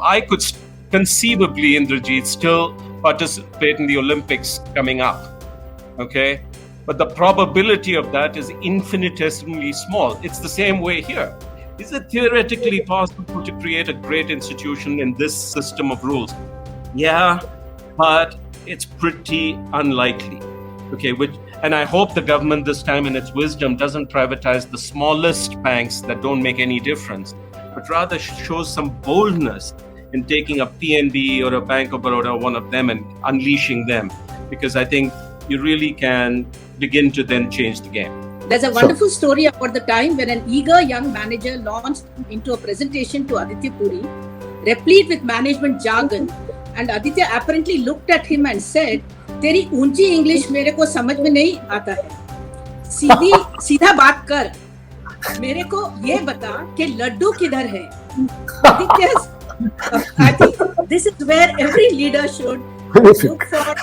I could conceivably, Indrajit, still participate in the Olympics coming up. Okay? But the probability of that is infinitesimally small. It's the same way here. Is it theoretically possible to create a great institution in this system of rules? Yeah, but it's pretty unlikely. Okay, and I hope the government this time in its wisdom doesn't privatize the smallest banks that don't make any difference, but rather shows some boldness in taking a PNB or a Bank of Baroda, one of them, and unleashing them, because I think you really can begin to then change the game. There's a wonderful story about the time when an eager young manager launched into a presentation to Aditya Puri, replete with management jargon, and Aditya apparently looked at him and said, "तेरी ऊंची English मेरे को समझ में नहीं आता है, सीधा बात कर, मेरे को ये बता कि लड्डू किधर है." I think this is where every leader should look for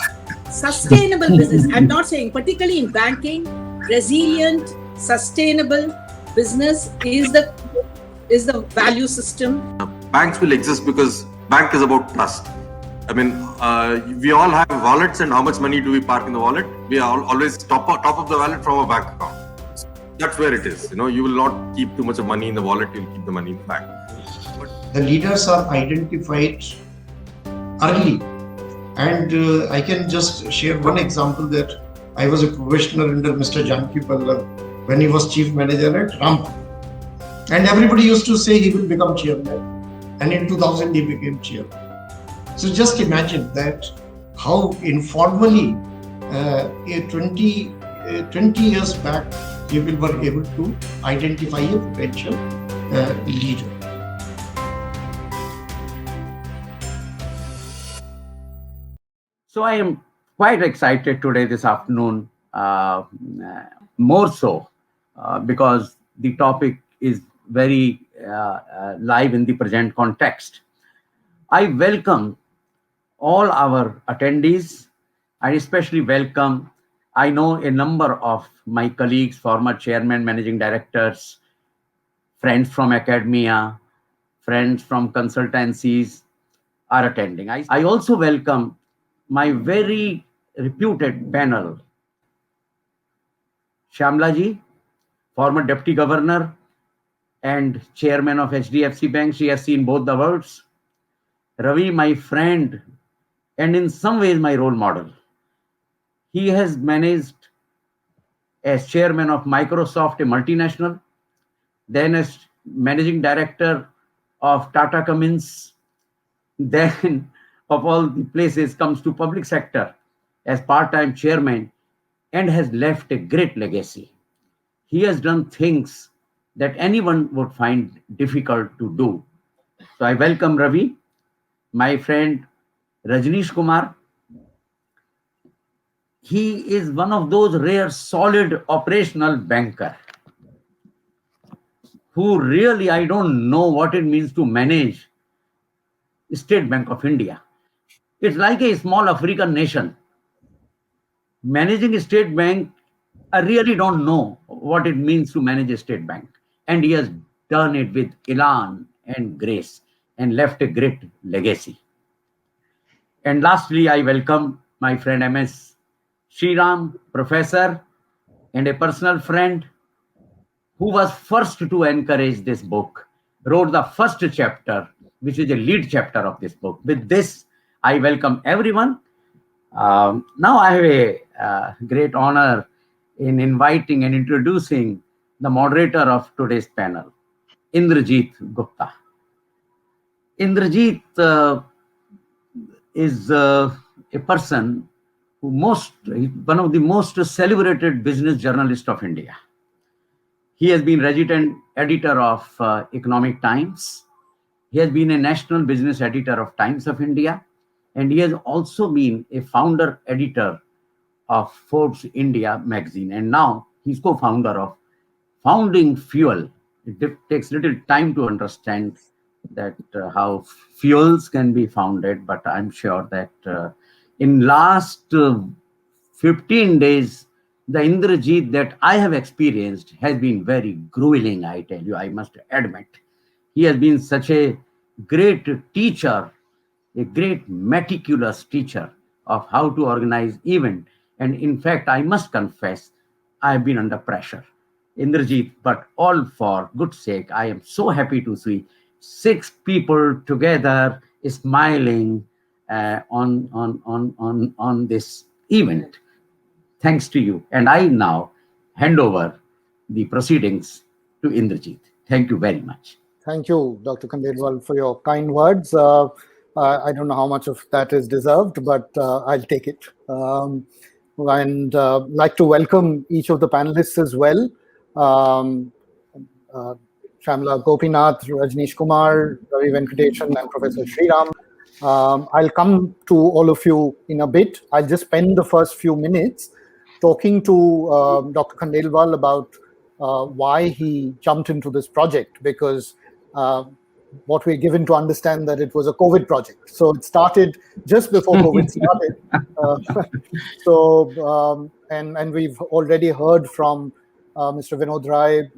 sustainable business. I'm not saying particularly in banking, resilient, sustainable business is the value system. Banks will exist because bank is about trust. I mean, we all have wallets, and how much money do we park in the wallet? We are always top of the wallet from a bank account. That's where it is. You will not keep too much of money in the wallet. You'll keep the money in the bank. The leaders are identified early, and I can just share one example that I was a professional under Mr. Janki Pallar when he was chief manager at Rampa, and everybody used to say he will become chairman, and in 2000 he became chairman. So just imagine that how informally 20 years back people were able to identify a potential leader. So I am quite excited today, this afternoon, more so because the topic is very live in the present context. I welcome all our attendees. I especially welcome, I know a number of my colleagues, former chairmen, managing directors, friends from academia, friends from consultancies are attending. I also welcome my very reputed panel, Shyamala ji, former deputy governor and chairman of HDFC Bank. She has seen both the worlds. Ravi, my friend, and in some ways my role model. He has managed as chairman of Microsoft, a multinational, then as managing director of Tata Cummins, then of all the places comes to public sector as part-time chairman, and has left a great legacy. He has done things that anyone would find difficult to do. So I welcome Ravi, my friend Rajnish Kumar. He is one of those rare, solid operational banker who really, I don't know what it means to manage State Bank of India. It's like a small African nation. Managing a state bank, I really don't know what it means to manage a state bank. And he has done it with elan and grace and left a great legacy. And lastly, I welcome my friend MS Sriram, professor and a personal friend who was first to encourage this book, wrote the first chapter, which is a lead chapter of this book. With this, I welcome everyone. Now I have a great honor in inviting and introducing the moderator of today's panel, Indrajit Gupta. Indrajit is a person who one of the most celebrated business journalists of India. He has been resident editor of Economic Times. He has been a national business editor of Times of India. And he has also been a founder editor of Forbes India magazine. And now he's co-founder of Founding Fuel. It takes little time to understand that how fuels can be founded, but I'm sure that in last 15 days, the Indrajit that I have experienced has been very grueling, I tell you, I must admit. He has been such a great teacher, a great meticulous teacher of how to organize event. And in fact, I must confess, I've been under pressure. Indrajit, but all for good sake, I am so happy to see 6 people together smiling on this event. Thanks to you. And I now hand over the proceedings to Indrajit. Thank you very much. Thank you, Dr. Khandelwal, for your kind words. I don't know how much of that is deserved, but I'll take it. And like to welcome each of the panelists as well. Shyamala Gopinath, Rajnish, Kumar, Ravi Venkatesan, and Professor Sriram. I'll come to all of you in a bit. I'll just spend the first few minutes talking to Dr. Khandelwal about why he jumped into this project, because what we're given to understand that it was a COVID project. So it started just before COVID started. And we've already heard from Mr. Vinod Rai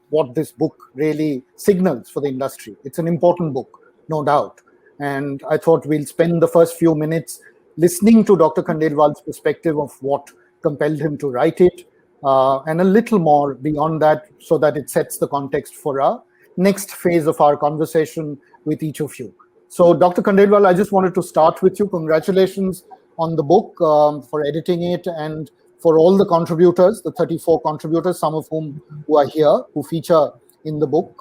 what this book really signals for the industry. It's an important book, no doubt. And I thought we'll spend the first few minutes listening to Dr. Khandelwal's perspective of what compelled him to write it, and a little more beyond that, so that it sets the context for our next phase of our conversation with each of you. So, Dr. Khandelwal, I just wanted to start with you. Congratulations on the book, for editing it, and for all the contributors, the 34 contributors, some of whom who are here, who feature in the book.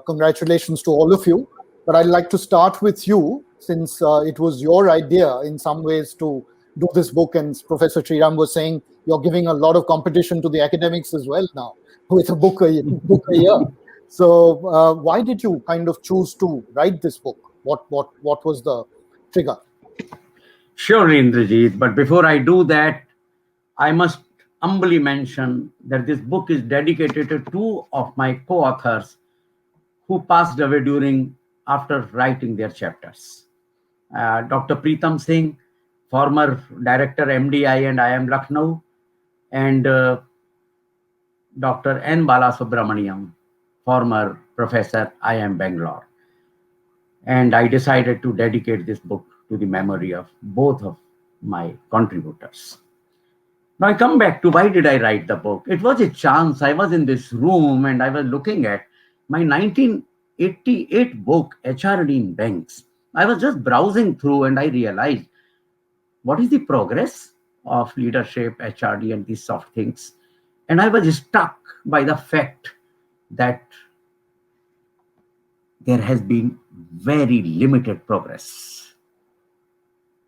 Congratulations to all of you. But I'd like to start with you, since it was your idea in some ways to do this book, and Professor Sriram was saying you're giving a lot of competition to the academics as well now with a book a year. So why did you kind of choose to write this book? What was the trigger? Sure, Indrajit. But before I do that, I must humbly mention that this book is dedicated to 2 of my co-authors who passed away after writing their chapters. Dr. Preetam Singh, former director MDI and IIM Lucknow, and Dr. N. Balasubramaniam, former professor IIM Bangalore. And I decided to dedicate this book to the memory of both of my contributors. Now I come back to why did I write the book? It was a chance. I was in this room and I was looking at my 1988 book, HRD in Banks. I was just browsing through and I realized what is the progress of leadership, HRD, and these soft things. And I was struck by the fact that there has been very limited progress.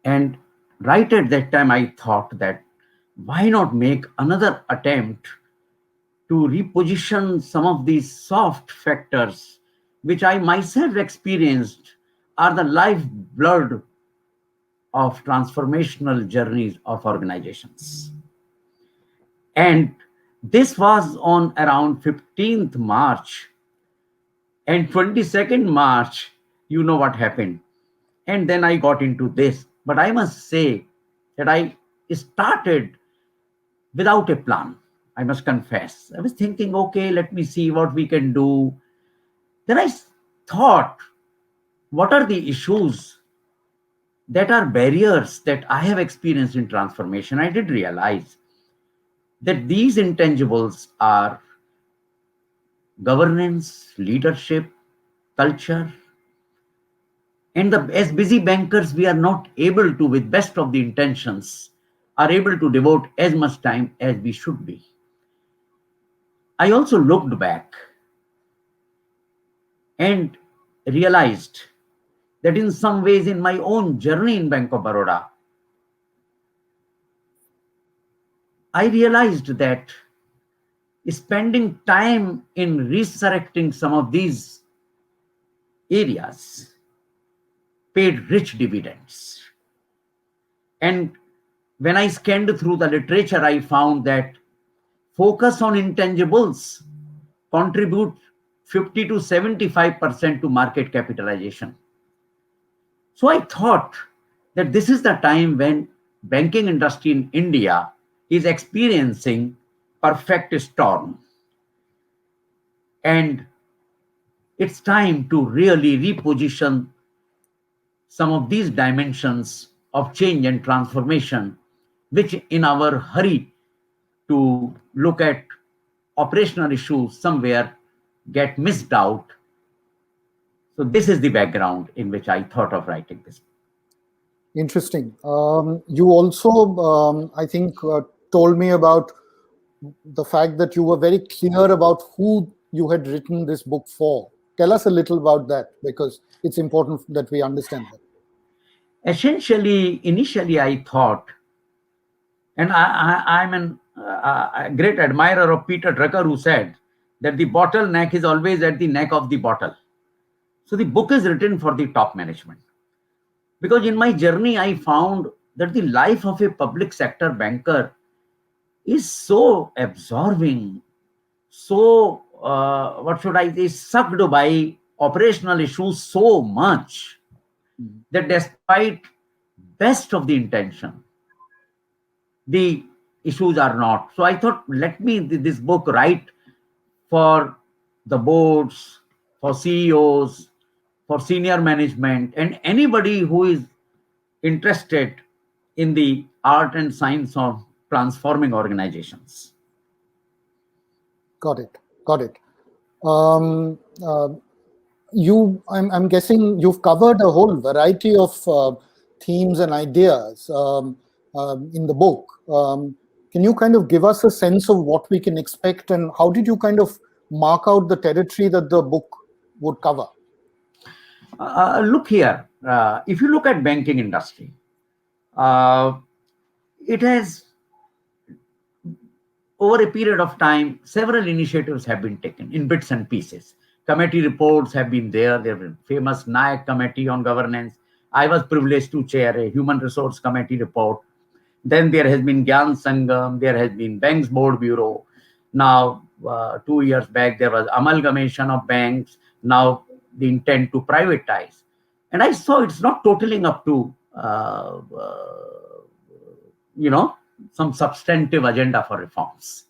And right at that time, I thought that why not make another attempt to reposition some of these soft factors, which I myself experienced are the lifeblood of transformational journeys of organizations. And this was on around 15th March. And 22nd March, you know what happened. And then I got into this. But I must say that I started without a plan. I must confess. I was thinking, okay, let me see what we can do. Then I thought, what are the issues that are barriers that I have experienced in transformation? I did realize that these intangibles are governance, leadership, culture. And as busy bankers, we are not able to, with best of the intentions, are able to devote as much time as we should be. I also looked back and realized that in some ways in my own journey in Bank of Baroda, I realized that spending time in resurrecting some of these areas paid rich dividends. And when I scanned through the literature, I found that focus on intangibles contribute 50 to 75% to market capitalization. So I thought that this is the time when banking industry in India is experiencing perfect storm. And it's time to really reposition some of these dimensions of change and transformation, which in our hurry to look at operational issues somewhere get missed out. So this is the background in which I thought of writing this. Interesting. You also, I think, told me about the fact that you were very clear about who you had written this book for. Tell us a little about that, because it's important that we understand that. Essentially, initially I thought, and I'm a great admirer of Peter Drucker, who said that the bottleneck is always at the neck of the bottle. So the book is written for the top management. Because in my journey, I found that the life of a public sector banker is so absorbing, so, what should I say, sucked by operational issues so much that despite best of the intention, the issues are not. So I thought, let me this book write for the boards, for CEOs, for senior management, and anybody who is interested in the art and science of transforming organizations. Got it. Got it. I'm guessing you've covered a whole variety of themes and ideas in the book. Can you kind of give us a sense of what we can expect, and how did you kind of mark out the territory that the book would cover? Look here, if you look at banking industry, it has, over a period of time, several initiatives have been taken in bits and pieces. Committee reports have been there. There have been famous Nayak Committee on Governance. I was privileged to chair a Human Resource Committee report. Then there has been Gyan Sangam. There has been Banks Board Bureau. Now, 2 years back, there was amalgamation of banks. Now, the intent to privatize. And I saw it's not totaling up to, some substantive agenda for reforms.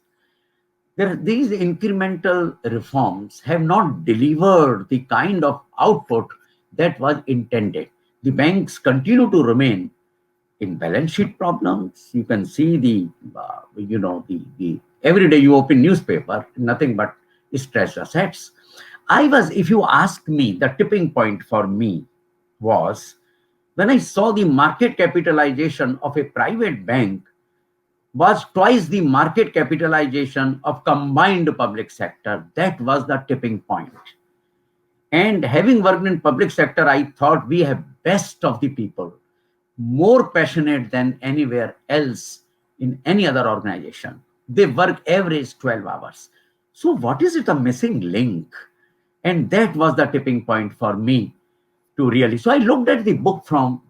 These incremental reforms have not delivered the kind of output that was intended. The banks continue to remain in balance sheet problems. You can see the every day you open newspaper, nothing but stressed assets. If you ask me, the tipping point for me was when I saw the market capitalization of a private bank was twice the market capitalization of combined public sector. That was the tipping point. And having worked in public sector, I thought we have best of the people, more passionate than anywhere else in any other organization. They work average 12 hours. So what is it, a missing link? And that was the tipping point for me to really. So I looked at the book from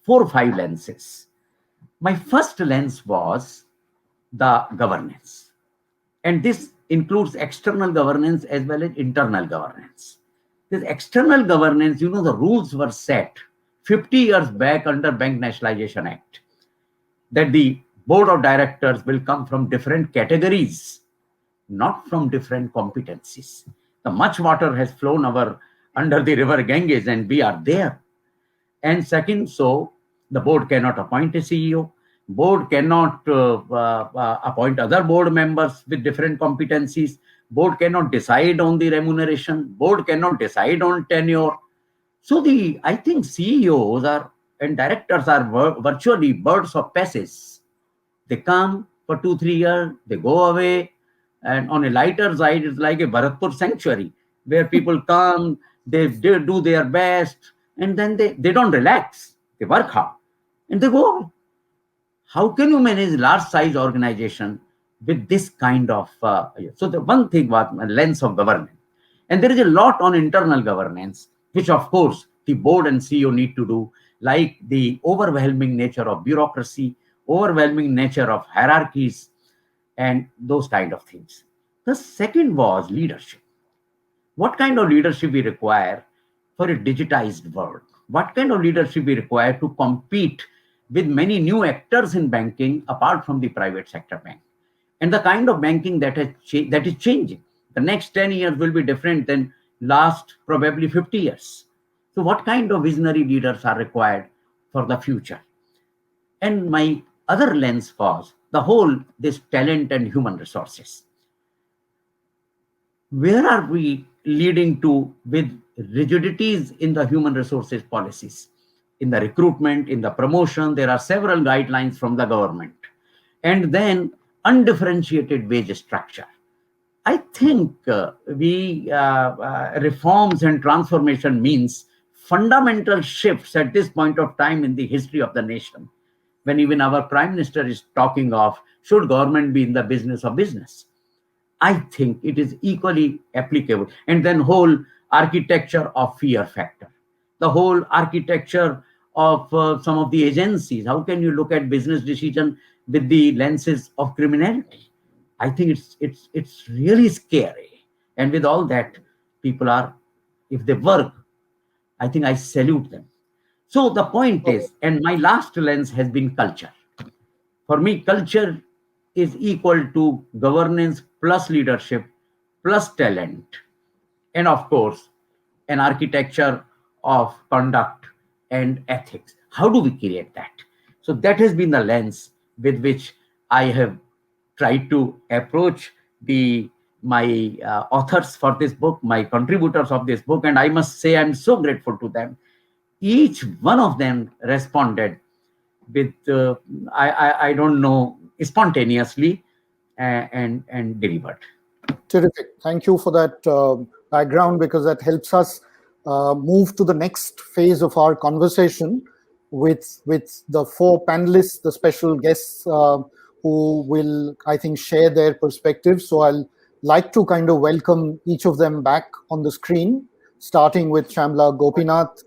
4 or 5 lenses. My first lens was the governance. And this includes external governance as well as internal governance. This external governance, the rules were set 50 years back under Bank Nationalization Act, that the board of directors will come from different categories, not from different competencies. The much water has flown under the river Ganges and we are there. And second, so the board cannot appoint a CEO. Board cannot appoint other board members with different competencies. Board cannot decide on the remuneration. Board cannot decide on tenure. So I think CEOs and directors are virtually birds of passage. They come for 2-3 years, they go away. And on a lighter side, it's like a Bharatpur sanctuary where people come, they do their best, and then they don't relax. They work hard and they go away. How can you manage large size organization with this kind of, so the one thing was a lens of governance. And there is a lot on internal governance, which of course the board and CEO need to do, like the overwhelming nature of bureaucracy, overwhelming nature of hierarchies, and those kind of things. The second was leadership. What kind of leadership we require for a digitized world? What kind of leadership we require to compete with many new actors in banking apart from the private sector bank? And the kind of banking that is changing. The next 10 years will be different than last probably 50 years. So what kind of visionary leaders are required for the future? And my other lens was the whole, this talent and human resources. Where are we leading to with rigidities in the human resources policies? In the recruitment, in the promotion, there are several guidelines from the government. And then undifferentiated wage structure. I think reforms and transformation means fundamental shifts at this point of time in the history of the nation, when even our prime minister is talking of, should government be in the business of business? I think it is equally applicable. And then whole architecture of fear factor, the whole architecture of some of the agencies. How can you look at business decision with the lenses of criminality? I think it's really scary. And with all that, people are, if they work, I think I salute them. So the point is, and my last lens has been culture. For me, culture is equal to governance plus leadership plus talent. And of course, an architecture of conduct and ethics. How do we create that? So that has been the lens with which I have tried to approach my authors for this book, my contributors of this book. And I must say, I'm so grateful to them. Each one of them responded with, I don't know, spontaneously and delivered. Terrific. Thank you for that background, because that helps us move to the next phase of our conversation with the four panelists, the special guests who will, I think, share their perspectives. So I'll like to kind of welcome each of them back on the screen, starting with Shyamala Gopinath,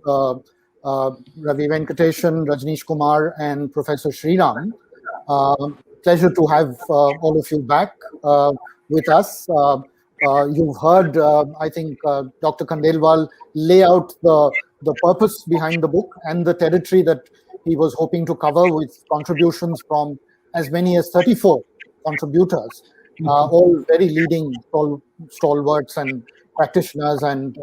Ravi Venkatesan, Rajnish, Kumar, and Professor Sriram. Pleasure to have all of you back with us. You've heard, I think, Dr. Khandelwal lay out the purpose behind the book and the territory that he was hoping to cover, with contributions from as many as 34 contributors, all very leading stalwarts and practitioners and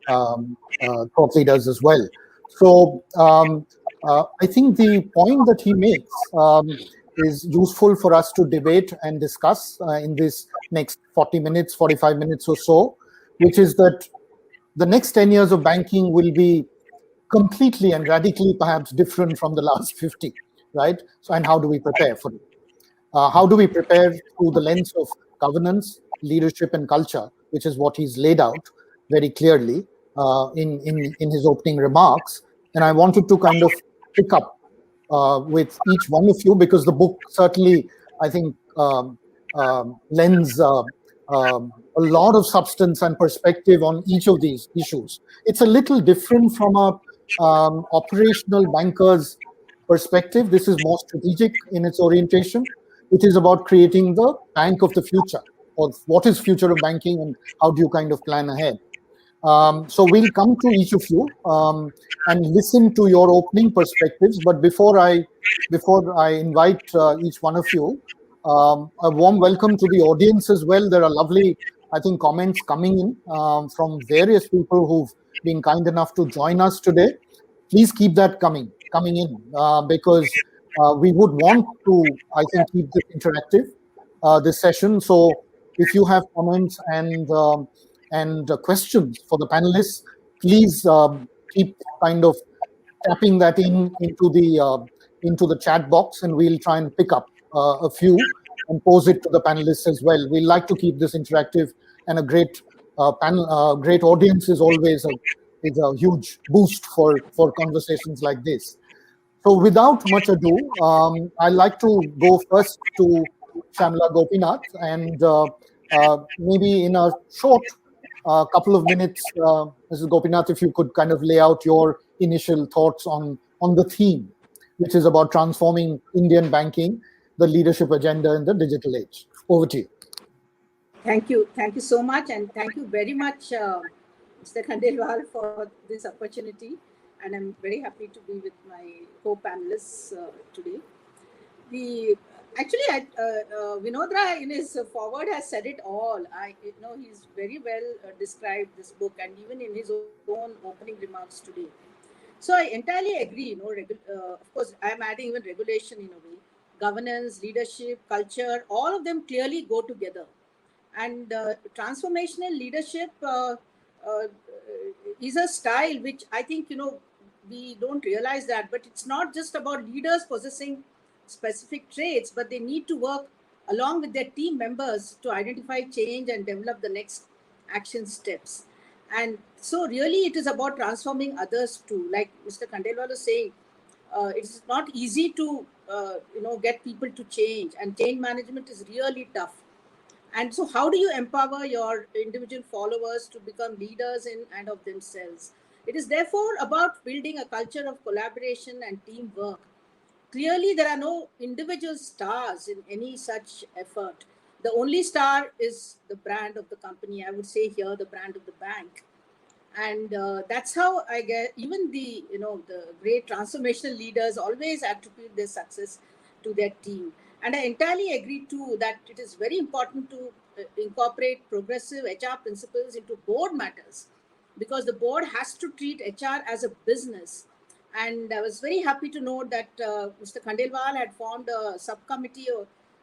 thought leaders as well. So I think the point that he makes is useful for us to debate and discuss in this next 40 minutes, 45 minutes or so, which is that the next 10 years of banking will be completely and radically perhaps different from the last 50, right? So, and how do we prepare for it? How do we prepare through the lens of governance, leadership, and culture, which is what he's laid out very clearly in his opening remarks. And I wanted to kind of pick up with each one of you, because the book certainly, I think, lends a lot of substance and perspective on each of these issues. It's a little different from a operational banker's perspective. This is more strategic in its orientation. It is about creating the bank of the future, or what is future of banking and how do you kind of plan ahead. So we'll come to each of you and listen to your opening perspectives. But before I invite each one of you, a warm welcome to the audience as well. There are lovely, I think, comments coming in from various people who've been kind enough to join us today. Please keep that coming in, because we would want to, I think, keep this interactive, this session. So if you have comments and questions for the panelists, please keep kind of tapping that into the chat box, and we'll try and pick up a few and pose it to the panelists as well. We like to keep this interactive, and a great panel, great audience is always a huge boost for conversations like this. So without much ado, I'd like to go first to Shyamala Gopinath, and maybe in a short couple of minutes, Mrs. Gopinath, if you could kind of lay out your initial thoughts on the theme, which is about transforming Indian banking, the leadership agenda in the digital age. Over to you. Thank you so much, and thank you very much, Mr. Khandelwal, for this opportunity. And I'm very happy to be with my co-panelists today. the actually Vinodra in his forward has said it all. He's very well described this book, and even in his own opening remarks today. So I entirely agree. Of course, I am adding even regulation in a way, governance, leadership, culture, all of them clearly go together. And transformational leadership is a style which I think we don't realize that, but it's not just about leaders possessing specific traits, but they need to work along with their team members to identify change and develop the next action steps. And so really it is about transforming others too. Like Mr. Khandelwal was saying, it's not easy to get people to change, and change management is really tough. And so how do you empower your individual followers to become leaders in and of themselves? It is therefore about building a culture of collaboration and teamwork. Clearly, there are no individual stars in any such effort. The only star is the brand of the company. I would say here the brand of the bank. And that's how I get even the great transformational leaders always attribute their success to their team. And I entirely agree too that it is very important to incorporate progressive HR principles into board matters, because the board has to treat HR as a business. And I was very happy to note that Mr. Khandelwal had formed a subcommittee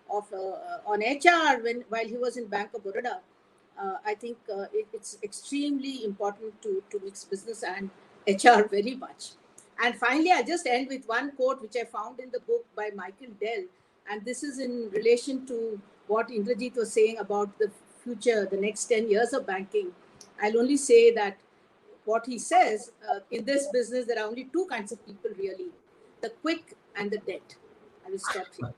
on HR while he was in Bank of Baroda. I think it's extremely important to mix business and HR very much. And finally, I'll just end with one quote which I found in the book by Michael Dell. And this is in relation to what Indrajit was saying about the future, the next 10 years of banking. I'll only say that what he says, in this business, there are only two kinds of people really, the quick and the dead. I will stop here.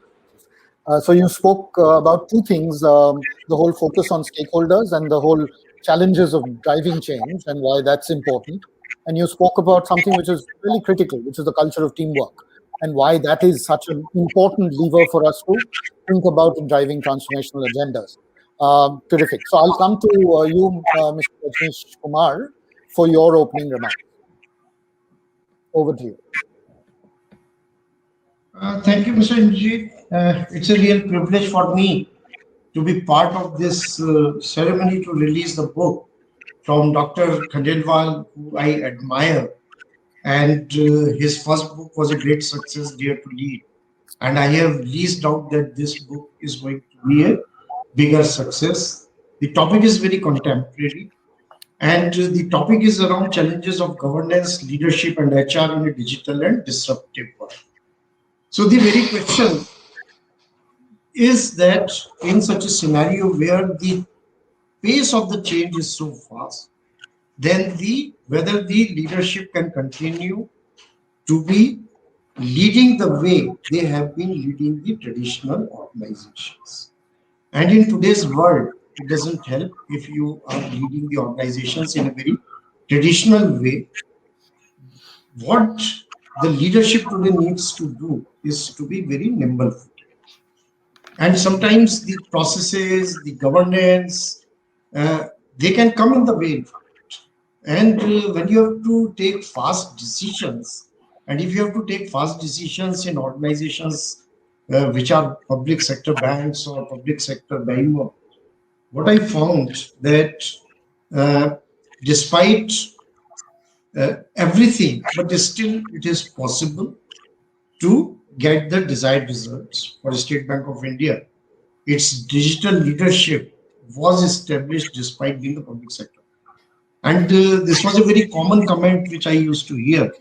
So you spoke about two things, the whole focus on stakeholders and the whole challenges of driving change and why that's important. And you spoke about something which is really critical, which is the culture of teamwork, and why that is such an important lever for us to think about in driving transformational agendas. Terrific. So I'll come to you, Mr. Rajnish Kumar, for your opening remarks. Over to you. Thank you, Mr. Indrajit. It's a real privilege for me to be part of this ceremony to release the book from Dr. Khandelwal, who I admire. And his first book was a great success, Dare to Lead. And I have least doubt that this book is going to be a bigger success. The topic is very contemporary. And the topic is around challenges of governance, leadership, and HR in a digital and disruptive world. So the very question is that in such a scenario where the pace of the change is so fast, then whether the leadership can continue to be leading the way they have been leading the traditional organizations. And in today's world, it doesn't help if you are leading the organizations in a very traditional way. What the leadership today needs to do is to be very nimble. And sometimes the processes, the governance, they can come in the way. And when you have to take fast decisions, and if you have to take fast decisions in organizations which are public sector banks or public sector behemoth, what I found that despite everything, but still it is possible to get the desired results. For State Bank of India, its digital leadership was established despite being the public sector. And this was a very common comment which I used to hear,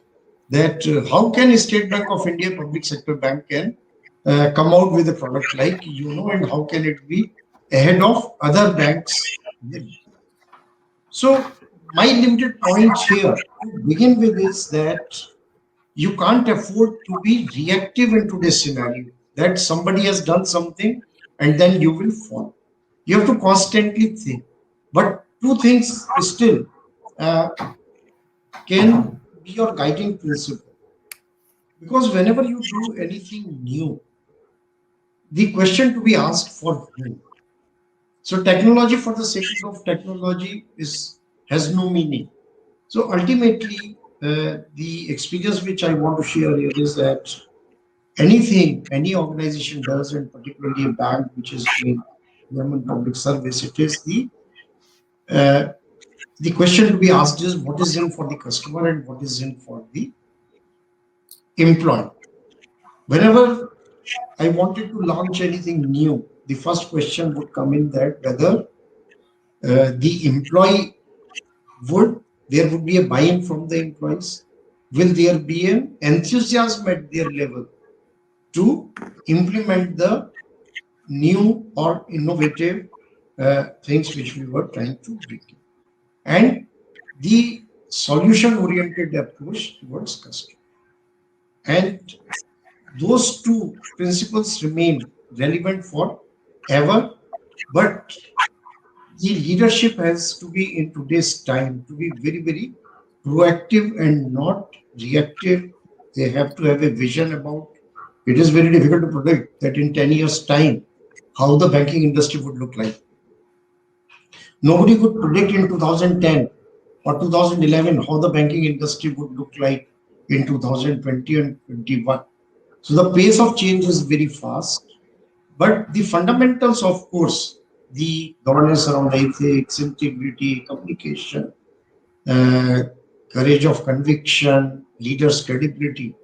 that how can a State Bank of India public sector bank can come out with a product like and how can it be ahead of other banks? So my limited point here to begin with is that you can't afford to be reactive in today's scenario, that somebody has done something and then you will follow. You have to constantly think. But two things still can be your guiding principle. Because whenever you do anything new, the question to be asked for whom. So technology for the sake of technology has no meaning. So ultimately, the experience which I want to share here is that anything any organization does, and particularly a bank which is doing government public service, it is the question to be asked is what is in for the customer and what is in for the employee. Whenever I wanted to launch anything new, the first question would come in that whether the employee there would be a buy-in from the employees. Will there be an enthusiasm at their level to implement the new or innovative things which we were trying to bring in? And the solution-oriented approach towards customer. And those two principles remain relevant forever, but the leadership has to be in today's time to be very, very proactive and not reactive. They have to have a vision about it. Is very difficult to predict that in 10 years' time how the banking industry would look like. Nobody could predict in 2010 or 2011 how the banking industry would look like in 2020 and 21. So the pace of change is very fast, but the fundamentals, of course, the governance around ethics, integrity, communication, courage of conviction, leaders' credibility,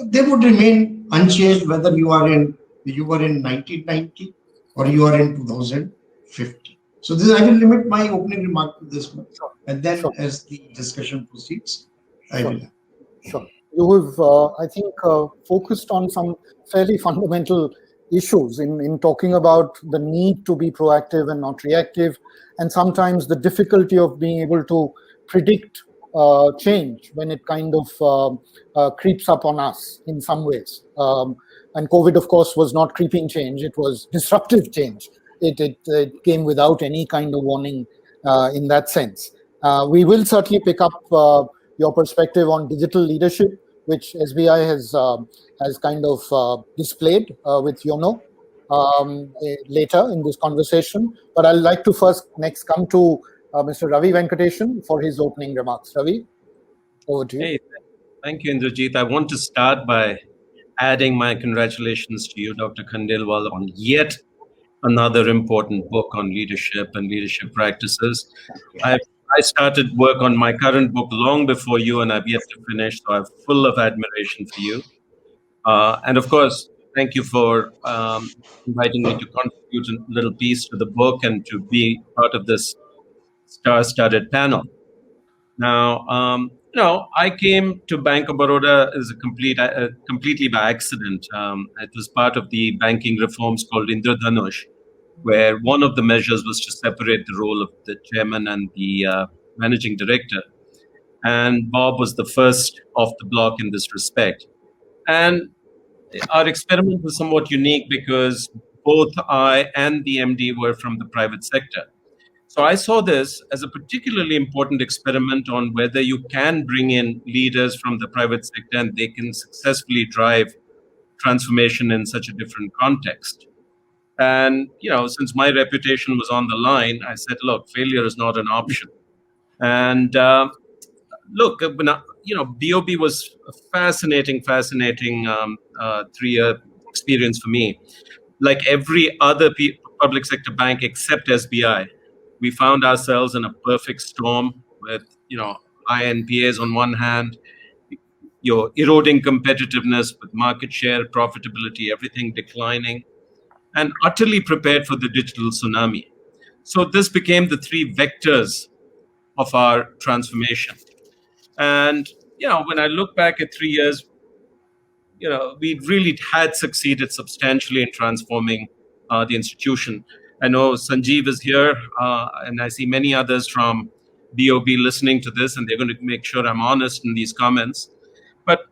they would remain unchanged whether you were in 1990 or you are in 2050. So this, I will limit my opening remark to this much, and then as the discussion proceeds, I will. Sure. You have, I think, focused on some fairly fundamental issues in talking about the need to be proactive and not reactive, and sometimes the difficulty of being able to predict change when it kind of creeps up on us in some ways. And COVID, of course, was not creeping change, it was disruptive change. It came without any kind of warning in that sense. We will certainly pick up your perspective on digital leadership, which SBI has kind of displayed with Yono later in this conversation. But I'd like to next come to Mr. Ravi Venkatesan for his opening remarks. Ravi, over to you. Hey, thank you, Indrajit. I want to start by adding my congratulations to you, Dr. Khandelwal, on yet another important book on leadership and leadership practices. I started work on my current book long before you, and I've yet to finish, so I'm full of admiration for you. And of course, thank you for inviting me to contribute a little piece to the book and to be part of this star-studded panel. Now, I came to Bank of Baroda as completely by accident. It was part of the banking reforms called Indrajanush, where one of the measures was to separate the role of the chairman and the managing director. And Bob was the first off the block in this respect. And our experiment was somewhat unique because both I and the MD were from the private sector. So I saw this as a particularly important experiment on whether you can bring in leaders from the private sector and they can successfully drive transformation in such a different context. And, since my reputation was on the line, I said, look, failure is not an option. And look, BOB was a fascinating 3-year experience for me. Like every other public sector bank except SBI, we found ourselves in a perfect storm with, high NPAs on one hand, your eroding competitiveness with market share, profitability, everything declining, and utterly prepared for the digital tsunami. So this became the 3 vectors of our transformation. And, when I look back at 3 years, we really had succeeded substantially in transforming the institution. I know Sanjeev is here, and I see many others from BOB listening to this, and they're going to make sure I'm honest in these comments. But,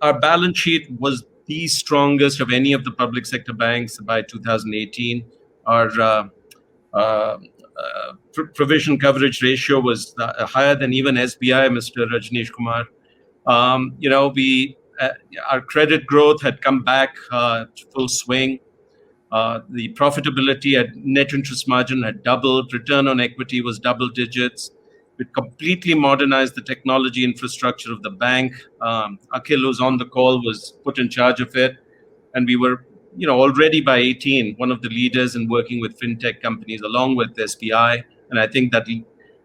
our balance sheet was the strongest of any of the public sector banks by 2018. Our provision coverage ratio was higher than even SBI, Mr. Rajnish Kumar. Our credit growth had come back to full swing. The profitability at net interest margin had doubled. Return on equity was double digits. We completely modernized the technology infrastructure of the bank. Akhil, who's on the call, was put in charge of it. And we were, already by 18, one of the leaders in working with fintech companies along with SBI. And I think that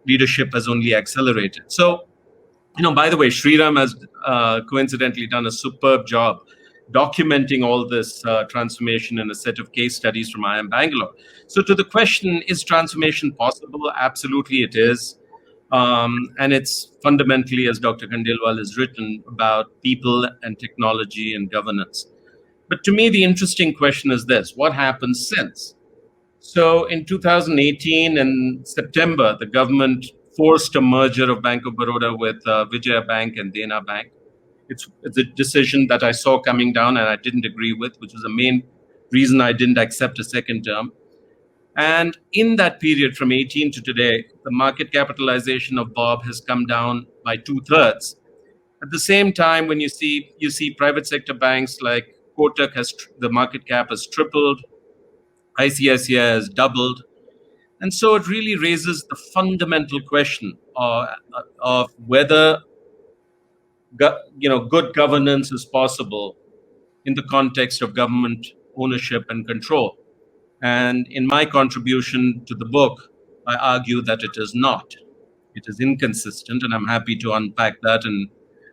leadership has only accelerated. So, by the way, Sriram has coincidentally done a superb job documenting all this transformation in a set of case studies from IIM Bangalore. So to the question, is transformation possible? Absolutely it is. And it's fundamentally, as Dr. Khandelwal has written, about people and technology and governance. But to me, the interesting question is this: what happens since? So in 2018, in September, the government forced a merger of Bank of Baroda with Vijaya Bank and Dena Bank. It's a decision that I saw coming down and I didn't agree with, which was the main reason I didn't accept a second term. And in that period from 18 to today, the market capitalization of Bob has come down by 2/3. At the same time, when you see private sector banks like Kotak, the market cap has tripled, ICICI has doubled. And so it really raises the fundamental question of whether good governance is possible in the context of government ownership and control. And in my contribution to the book, I argue that it is not. It is inconsistent, and I'm happy to unpack that. And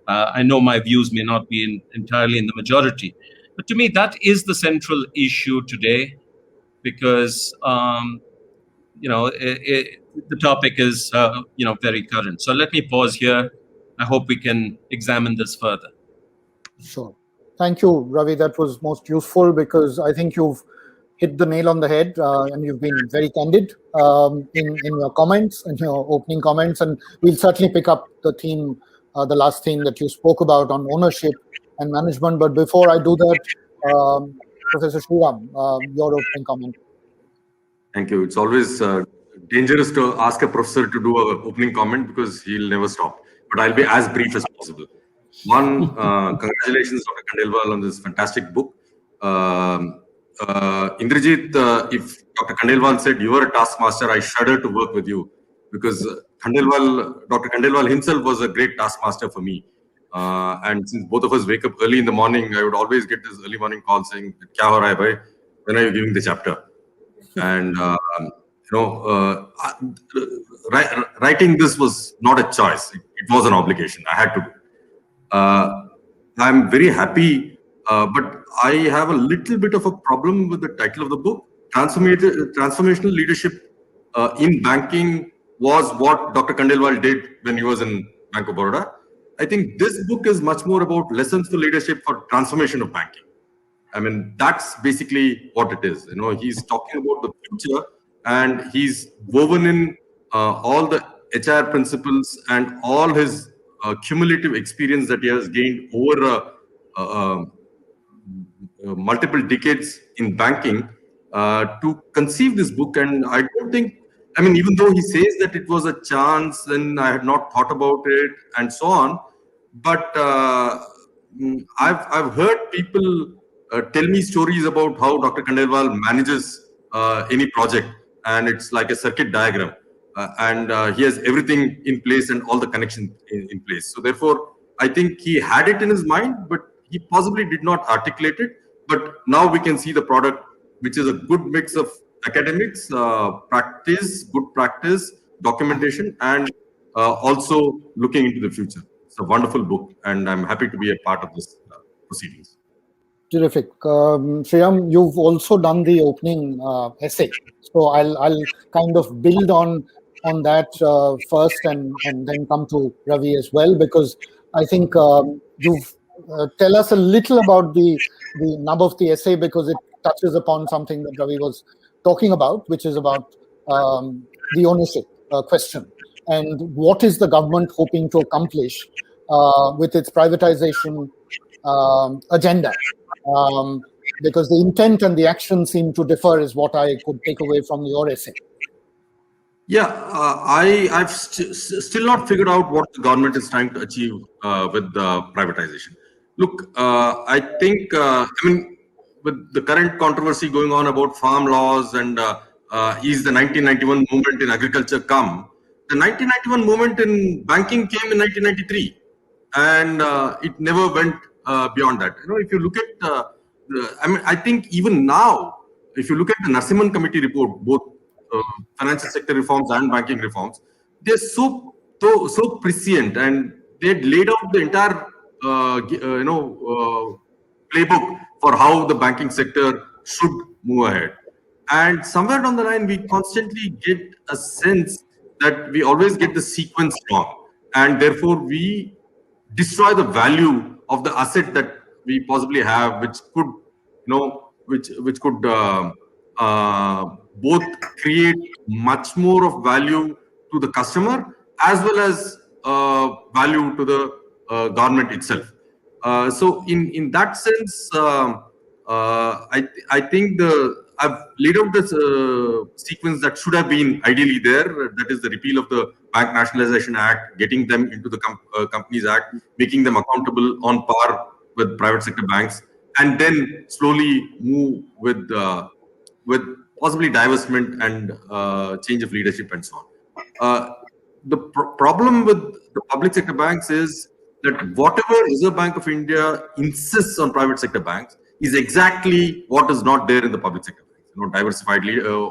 I know my views may not be entirely in the majority. But to me, that is the central issue today, because the topic is very current. So let me pause here. I hope we can examine this further. Sure. Thank you, Ravi. That was most useful, because I think you've hit the nail on the head, and you've been very candid in your comments, in your opening comments, and we'll certainly pick up the theme, the last theme that you spoke about on ownership and management. But before I do that, Professor Sriram, your opening comment. Thank you. It's always dangerous to ask a professor to do an opening comment, because he'll never stop. But I'll be as brief as possible. One, congratulations, Dr. Khandelwal, on this fantastic book. Indrajit, if Dr. Khandelwal said you are a taskmaster, I shudder to work with you, because Dr. Khandelwal himself was a great taskmaster for me. And since both of us wake up early in the morning, I would always get this early morning call saying, "Kya ho raha hai bhai? When are you giving the chapter?" And writing this was not a choice; it was an obligation. I had to do. I'm very happy, but I have a little bit of a problem with the title of the book. Transformational Leadership in Banking was what Dr. Khandelwal did when he was in Bank of Baroda. I think this book is much more about lessons for leadership for transformation of banking. I mean, that's basically what it is. He's talking about the future, and he's woven in all the HR principles and all his cumulative experience that he has gained over multiple decades in banking to conceive this book. And I don't think, even though he says that it was a chance and I had not thought about it and so on, but I've heard people tell me stories about how Dr. Khandelwal manages any project, and it's like a circuit diagram, and he has everything in place and all the connections in place. So therefore, I think he had it in his mind, but he possibly did not articulate it. But now we can see the product, which is a good mix of academics, good practice, documentation, and also looking into the future. It's a wonderful book, and I'm happy to be a part of this proceedings. Terrific. Sriram, you've also done the opening essay. So I'll kind of build on that first and then come to Ravi as well, because I think you've tell us a little about the nub of the essay, because it touches upon something that Ravi was talking about, which is about the ownership question. And what is the government hoping to accomplish with its privatization agenda? Because the intent and the action seem to differ, is what I could take away from your essay. Yeah, I've still not figured out what the government is trying to achieve with the privatization. Look, I think, with the current controversy going on about farm laws and is the 1991 movement in agriculture come, the 1991 moment in banking came in 1993, and it never went beyond that. If you look at, I think even now, if you look at the Narasimhan Committee report, both financial sector reforms and banking reforms, they're so prescient, and they had laid out the entire playbook for how the banking sector should move ahead. And somewhere down the line, we constantly get a sense that we always get the sequence wrong, and therefore we destroy the value of the asset that we possibly have, which could, which could both create much more of value to the customer as well as value to the government itself. So in that sense, I think I've laid out this sequence that should have been ideally there. That is the repeal of the Bank Nationalization Act, getting them into the Companies Act, making them accountable on par with private sector banks, and then slowly move with possibly divestment and change of leadership and so on. The problem with the public sector banks is that whatever Reserve Bank of India insists on private sector banks is exactly what is not there in the public sector banks. Diversified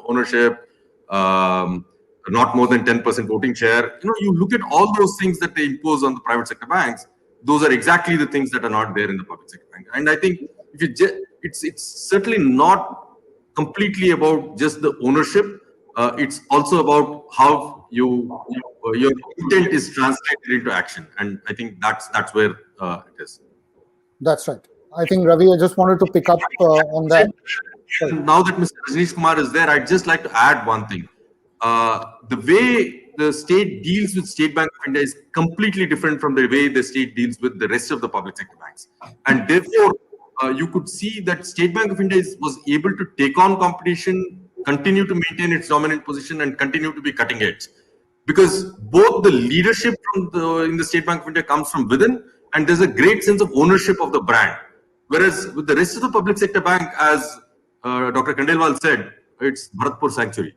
ownership, not more than 10% voting share. You look at all those things that they impose on the private sector banks, those are exactly the things that are not there in the public sector bank. And I think it's certainly not completely about just the ownership. It's also about how your intent is translated into action, and I think that's where it is. That's right. I think, Ravi, I just wanted to pick up on that. Now that Mr. Rajnish Kumar is there, I'd just like to add one thing. The way the state deals with State Bank of India is completely different from the way the state deals with the rest of the public sector banks. And therefore, you could see that State Bank of India was able to take on competition, continue to maintain its dominant position, and continue to be cutting edge. Because both the leadership in the State Bank of India comes from within, and there's a great sense of ownership of the brand. Whereas with the rest of the public sector bank, as Dr. Khandelwal said, it's Bharatpur sanctuary.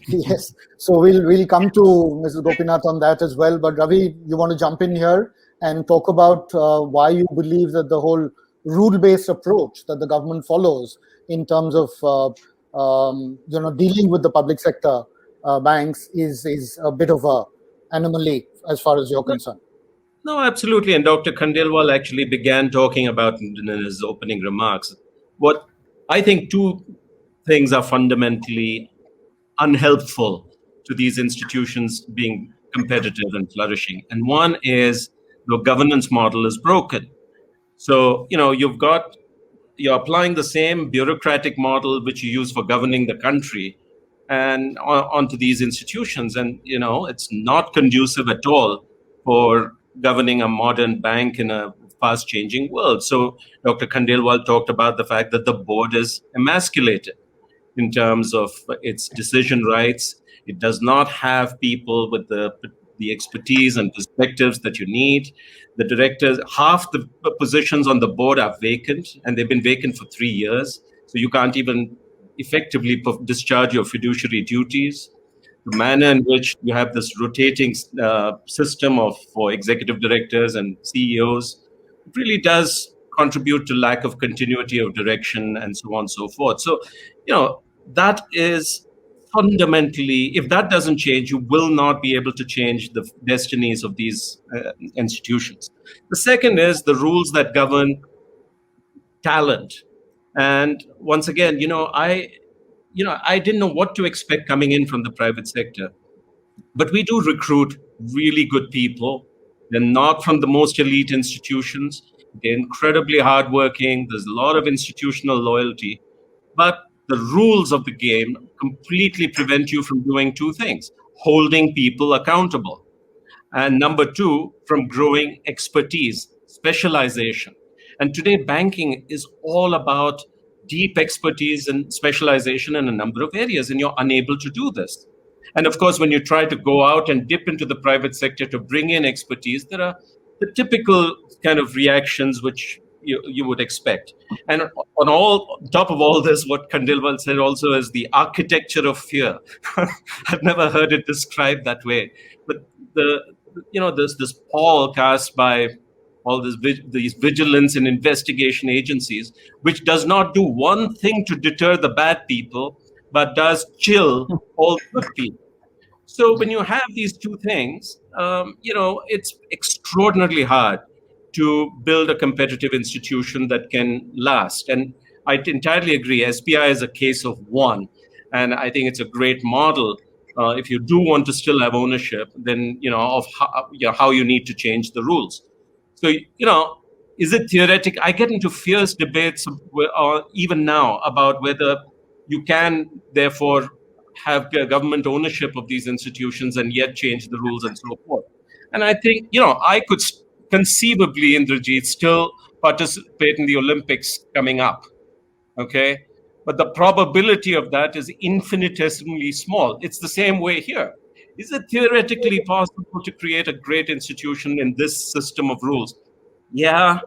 Yes. So we'll come to Mrs. Gopinath on that as well. But Ravi, you want to jump in here and talk about why you believe that the whole rule-based approach that the government follows in terms of dealing with the public sector banks is a bit of a anomaly as far as you're concerned. No, absolutely. And Dr. Khandelwal actually began talking about it in his opening remarks. What I think two things are fundamentally unhelpful to these institutions being competitive and flourishing. And one is the governance model is broken. So, you're applying the same bureaucratic model which you use for governing the country and onto these institutions. And, it's not conducive at all for governing a modern bank in a fast changing world. So Dr. Khandelwal talked about the fact that the board is emasculated in terms of its decision rights. It does not have people with the expertise and perspectives that you need. The directors, half the positions on the board are vacant, and they've been vacant for 3 years. So you can't even effectively discharge your fiduciary duties. The manner in which you have this rotating system for executive directors and CEOs really does contribute to lack of continuity of direction and so on and so forth. So, that is fundamentally, if that doesn't change, you will not be able to change the destinies of these institutions. The second is the rules that govern talent. And once again, I didn't know what to expect coming in from the private sector, but we do recruit really good people. They're not from the most elite institutions. They're incredibly hardworking. There's a lot of institutional loyalty, but the rules of the game completely prevent you from doing two things: holding people accountable, and number two, from growing expertise, specialization. And today, banking is all about deep expertise and specialization in a number of areas, and you're unable to do this. And of course, when you try to go out and dip into the private sector to bring in expertise, there are the typical kind of reactions which you would expect. And on top of all this, what Khandelwal said also is the architecture of fear. I've never heard it described that way. But there's this pall cast by all these vigilance and investigation agencies, which does not do one thing to deter the bad people, but does chill all the good people. So when you have these two things, it's extraordinarily hard to build a competitive institution that can last. And I entirely agree. SBI is a case of one, and I think it's a great model. If you do want to still have ownership, then of how you need to change the rules. So is it theoretic? I get into fierce debates even now about whether you can therefore have government ownership of these institutions and yet change the rules and so forth. And I think, I could conceivably, Indrajit, still participate in the Olympics coming up. Okay. But the probability of that is infinitesimally small. It's the same way here. Is it theoretically possible to create a great institution in this system of rules? Yeah,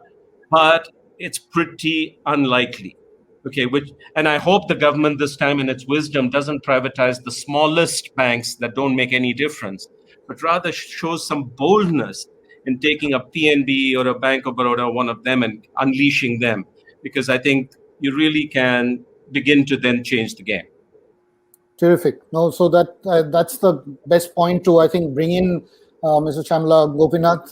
but it's pretty unlikely. Okay, and I hope the government this time in its wisdom doesn't privatize the smallest banks that don't make any difference, but rather shows some boldness in taking a PNB or a Bank of Baroda, one of them, and unleashing them, because I think you really can begin to then change the game. Terrific. No, so that's the best point to, I think, bring in Mr. Shyamala Gopinath,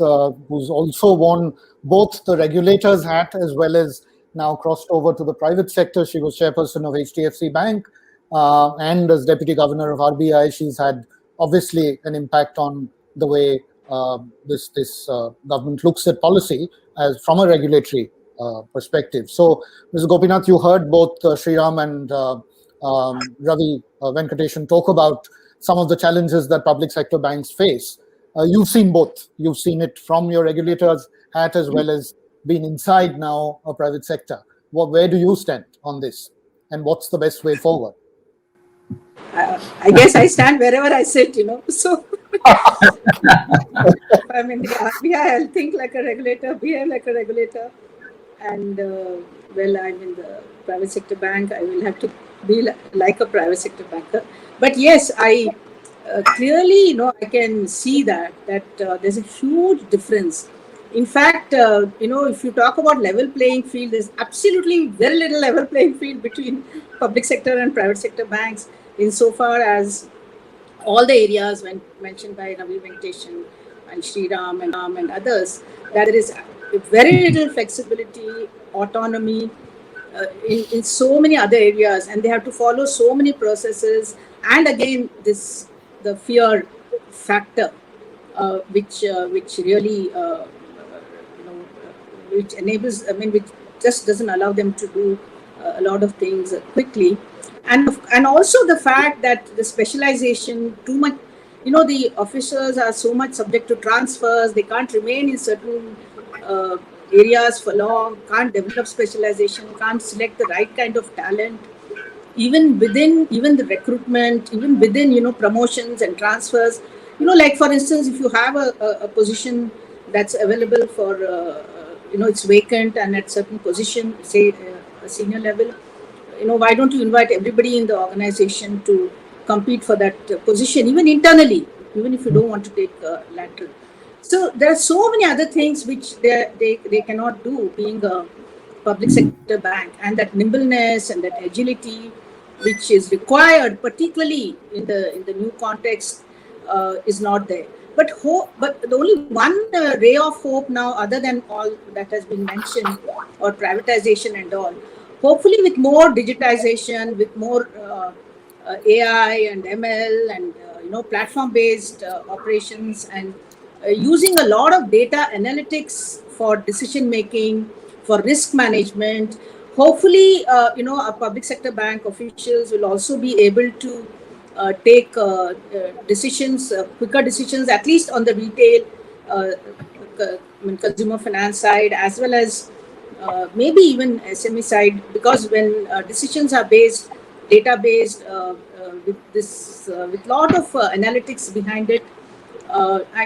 who's also worn both the regulator's hat as well as now crossed over to the private sector. She was chairperson of HDFC Bank, and as deputy governor of RBI, she's had obviously an impact on the way this government looks at policy as from a regulatory perspective. So, Mr. Gopinath, you heard both Sriram and Ravi Venkatesan talk about some of the challenges that public sector banks face. You've seen both. You've seen it from your regulator's hat as well as being inside now a private sector. Where do you stand on this, and what's the best way forward? I guess I stand wherever I sit, So, I mean, I'll think like a regulator, behave like a regulator, and I'm in the private sector bank. I will have to be like a private sector banker. But yes, I clearly, I can see that there's a huge difference. In fact, if you talk about level playing field, there's absolutely very little level playing field between public sector and private sector banks, insofar as all the areas when mentioned by Ravi Venkatesan and Sriram and others, that there is very little flexibility, autonomy in so many other areas, and they have to follow so many processes. And again, the fear factor, which really which enables, which just doesn't allow them to do a lot of things quickly. And also the fact that the specialization too much, the officers are so much subject to transfers. They can't remain in certain areas for long, can't develop specialization, can't select the right kind of talent. Even the recruitment, even within, promotions and transfers, like for instance, if you have a position that's available for, it's vacant and at certain position, say a senior level, why don't you invite everybody in the organization to compete for that position, even internally, even if you don't want to take lateral. So there are so many other things which they cannot do being a public sector bank, and that nimbleness and that agility which is required, particularly in the new context, is not there. But the only one ray of hope now, other than all that has been mentioned, or privatization and all, hopefully with more digitization, with more AI and ML and platform-based operations, and using a lot of data analytics for decision making, for risk management. Hopefully, our public sector bank officials will also be able to take decisions, quicker decisions, at least on the retail, consumer finance side, as well as maybe even SME side, because when decisions are data based, with lot of analytics behind it,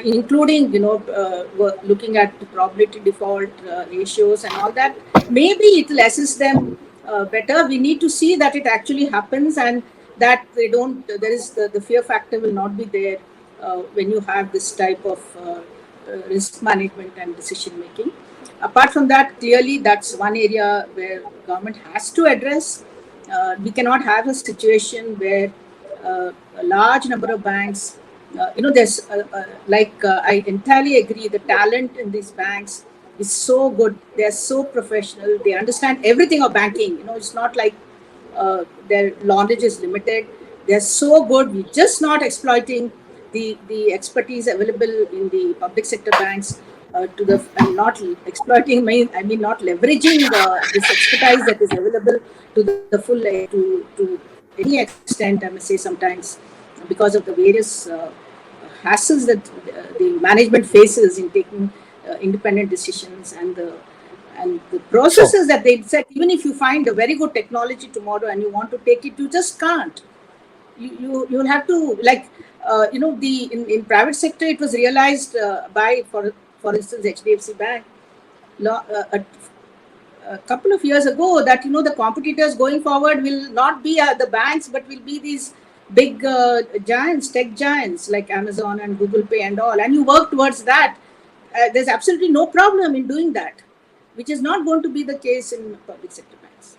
including looking at the probability default ratios and all that. Maybe it will assist them better. We need to see that it actually happens, and that they don't. There is the fear factor will not be there when you have this type of risk management and decision making. Apart from that, clearly that's one area where government has to address. We cannot have a situation where a large number of banks, there's I entirely agree, the talent in these banks is so good. They're so professional. They understand everything of banking. It's not like their knowledge is limited. They're so good. We're just not exploiting the expertise available in the public sector banks and not exploiting. I mean, not leveraging this expertise that is available to the full to any extent. I must say sometimes because of the various hassles that the management faces in taking independent decisions and the processes that they set. Even if you find a very good technology tomorrow and you want to take it, you just can't. You'll have to in private sector it was realized by for instance HDFC Bank a couple of years ago that the competitors going forward will not be the banks but will be these big giants, tech giants like Amazon and Google Pay and all, and you work towards that. There's absolutely no problem in doing that, which is not going to be the case in public sector banks.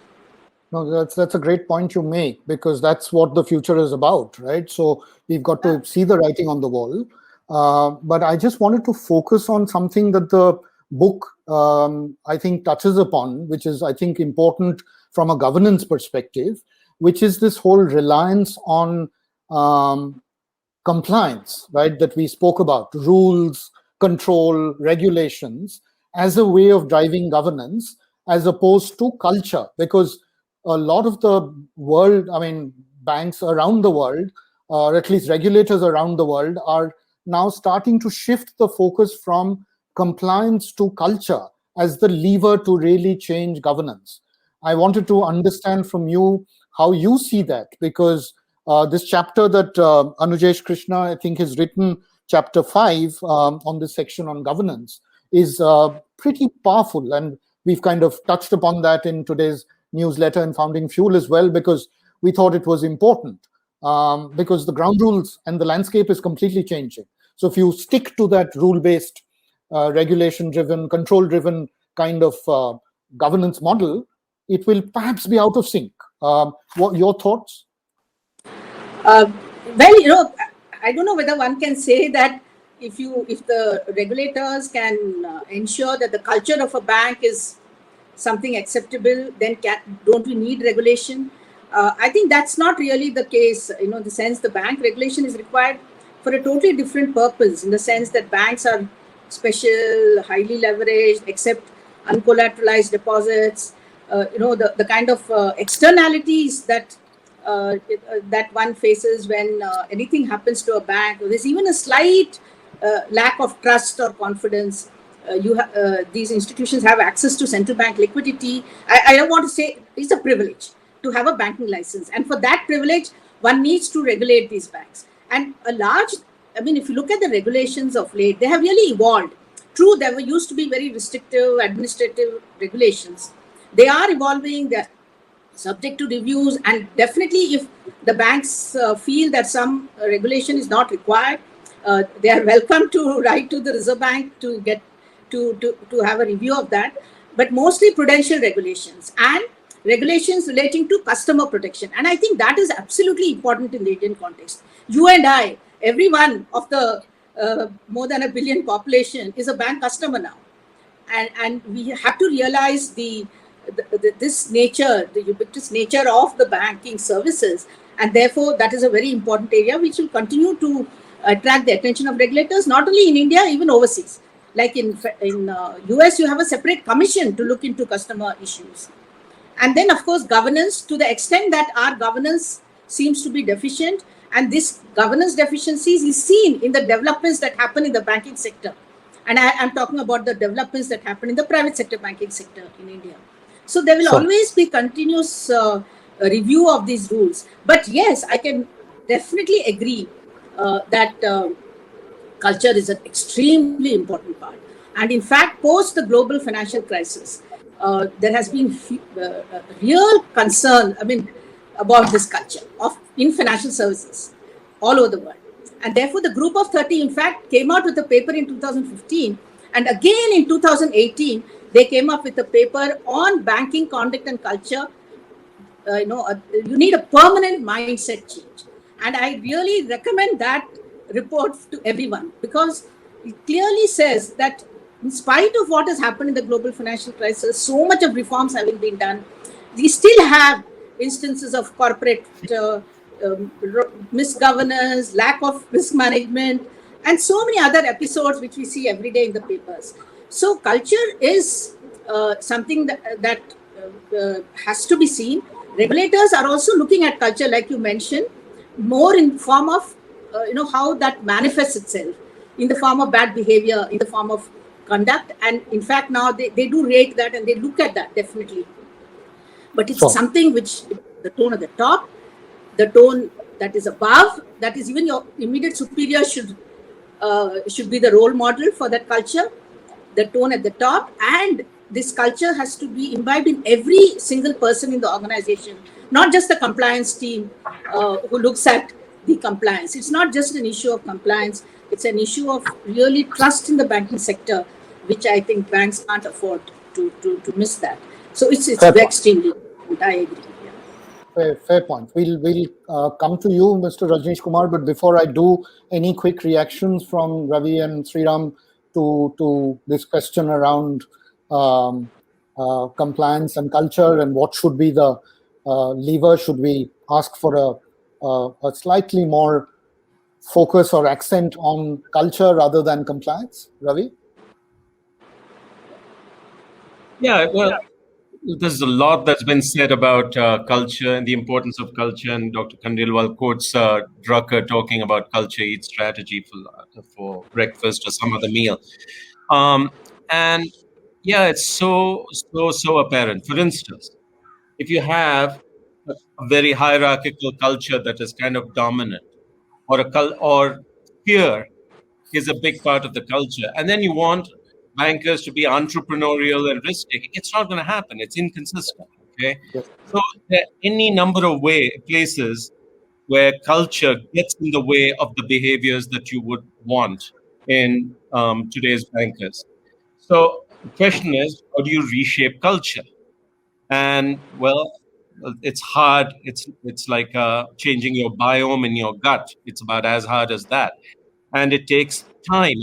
No, that's a great point you make, because that's what the future is about, right? So we've got to see the writing on the wall. But I just wanted to focus on something that the book, I think, touches upon, which is, I think, important from a governance perspective, which is this whole reliance on compliance, right, that we spoke about, rules, control, regulations, as a way of driving governance, as opposed to culture. Because a lot of the world, I mean, banks around the world, or at least regulators around the world, are now starting to shift the focus from compliance to culture as the lever to really change governance. I wanted to understand from you how you see that, because this chapter that Anujesh Krishna, I think, has written, chapter 5 on this section on governance, is pretty powerful. And we've kind of touched upon that in today's newsletter and Founding Fuel as well, because we thought it was important, because the ground rules and the landscape is completely changing. So if you stick to that rule-based, regulation-driven, control-driven kind of governance model, it will perhaps be out of sync. What your thoughts? Well, I don't know whether one can say that if the regulators can ensure that the culture of a bank is something acceptable, then don't we need regulation? I think that's not really the case. In the sense the bank regulation is required for a totally different purpose, in the sense that banks are special, highly leveraged, accept uncollateralized deposits. The kind of externalities that that one faces when anything happens to a bank. There's even a slight lack of trust or confidence. These institutions have access to central bank liquidity. I don't want to say it's a privilege to have a banking license, and for that privilege, one needs to regulate these banks. And if you look at the regulations of late, they have really evolved. True, there used to be very restrictive administrative regulations. They are evolving. They're subject to reviews, and definitely, if the banks feel that some regulation is not required, they are welcome to write to the Reserve Bank to get to have a review of that. But mostly prudential regulations and regulations relating to customer protection. And I think that is absolutely important in the Indian context. You and I, every one of the more than 1 billion population is a bank customer now. And we have to realize this nature, the ubiquitous nature of the banking services. And therefore, that is a very important area which will continue to attract the attention of regulators, not only in India, even overseas. Like in US, you have a separate commission to look into customer issues. And then, of course, governance, to the extent that our governance seems to be deficient. And this governance deficiencies is seen in the developments that happen in the banking sector. And I'm talking about the developments that happen in the private sector banking sector in India. So there will always be continuous review of these rules. But yes, I can definitely agree that culture is an extremely important part. And in fact, post the global financial crisis, there has been real concern, about this culture in financial services all over the world. And therefore, the Group of 30, in fact, came out with a paper in 2015. And again in 2018, they came up with a paper on banking conduct and culture. You need a permanent mindset change. And I really recommend that report to everyone, because it clearly says that in spite of what has happened in the global financial crisis, so much of reforms having been done, we still have instances of corporate misgovernance, lack of risk management, and so many other episodes which we see every day in the papers. So culture is something that has to be seen. Regulators are also looking at culture, like you mentioned, more in form of how that manifests itself in the form of bad behavior, in the form of conduct. And in fact, now they do rate that and they look at that definitely. But it's something which the tone at the top, the tone that is above, that is even your immediate superior should be the role model for that culture, the tone at the top. And this culture has to be imbibed in every single person in the organization, not just the compliance team who looks at the compliance. It's not just an issue of compliance, it's an issue of really trust in the banking sector, which I think banks can't afford to miss that. So it's extremely important. I agree. Fair point. We'll come to you, Mr. Rajnish Kumar, but before I do, any quick reactions from Ravi and Sriram to this question around compliance and culture, and what should be the lever? Should we ask for a slightly more focus or accent on culture rather than compliance? Ravi? Yeah, well, there's a lot that's been said about culture and the importance of culture, and Dr. Khandelwal quotes Drucker talking about culture eats strategy for breakfast or some other meal. And yeah, it's so apparent. For instance, if you have a very hierarchical culture that is kind of dominant, or fear is a big part of the culture, and then you want bankers to be entrepreneurial and risk taking, it's not going to happen. It's inconsistent. Okay, Yes. so there are any number of places where culture gets in the way of the behaviors that you would want in today's bankers. So the question is, how do you reshape culture? And well, it's hard. It's like changing your biome in your gut. It's about as hard as that, and it takes time,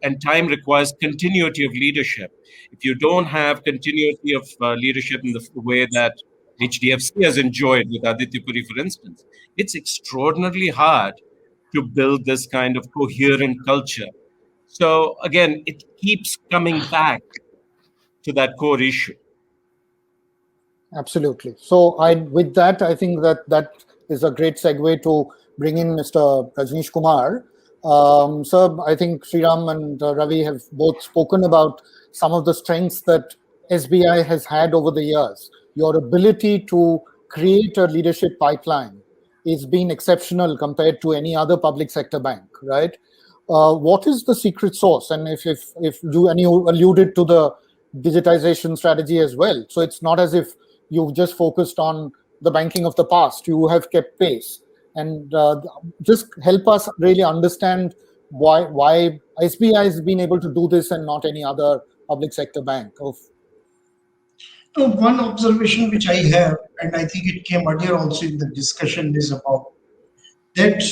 and time requires continuity of leadership. If you don't have continuity of leadership in the way that HDFC has enjoyed with Aditya Puri, for instance, it's extraordinarily hard to build this kind of coherent culture. So again, it keeps coming back to that core issue. Absolutely. So with that, I think that is a great segue to bring in Mr. Rajnish Kumar. Sir, I think Sriram and Ravi have both spoken about some of the strengths that SBI has had over the years. Your ability to create a leadership pipeline is been exceptional compared to any other public sector bank, right? What is the secret sauce? And if you alluded to the digitization strategy as well. So it's not as if you've just focused on the banking of the past. You have kept pace. And just help us really understand why SBI has been able to do this and not any other public sector bank. So one observation which I have, and I think it came earlier also in the discussion, is about that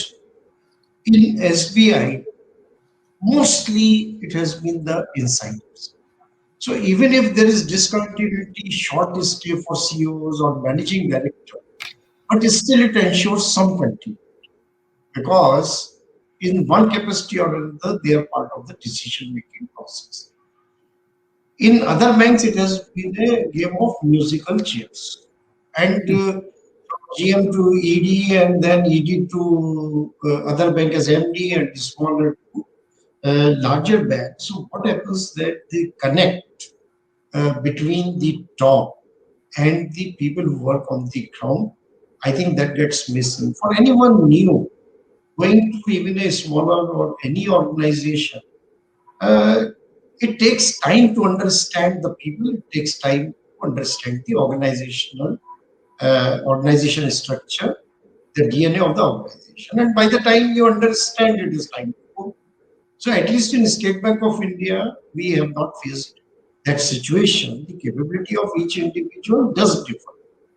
in SBI, mostly it has been the insiders. So even if there is discontinuity, short stay for CEOs or managing director, but still it ensures some continuity, because in one capacity or another, they are part of the decision-making process. In other banks, it has been a game of musical chairs. And GM to ED, and then ED to other bank as MD, and smaller to larger banks. So what happens that they connect between the top and the people who work on the ground. I think that gets missing. For anyone new, going to even a smaller or any organization, it takes time to understand the people. It takes time to understand the organization structure, the DNA of the organization. And by the time you understand, it is time to go. So at least in State Bank of India, we have not faced that situation. The capability of each individual does differ.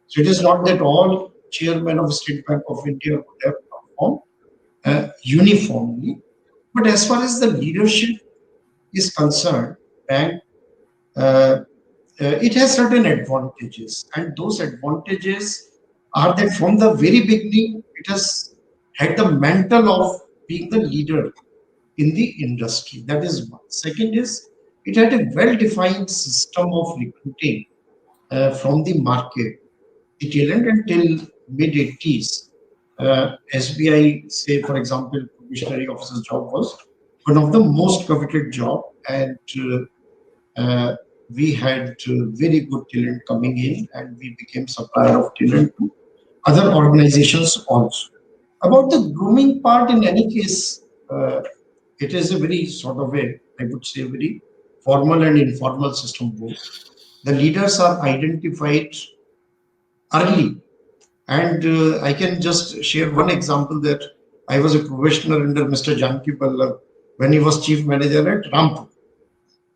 So it is not that all chairmen of State Bank of India would have performed uniformly. But as far as the leadership is concerned, bank it has certain advantages, and those advantages are that from the very beginning, it has had the mantle of being the leader in the industry. That is one. Second is it had a well-defined system of recruiting from the market. The talent until mid 80s, SBI, say for example, probationary officer's job was one of the most coveted job, and we had very good talent coming in, and we became supplier of talent to other organizations also. About the grooming part, in any case, it is a very sort of a, I would say, very formal and informal system both. The leaders are identified early, and I can just share one example that I was a probationer under Mr. Janki Pallab when he was chief manager at Rampur.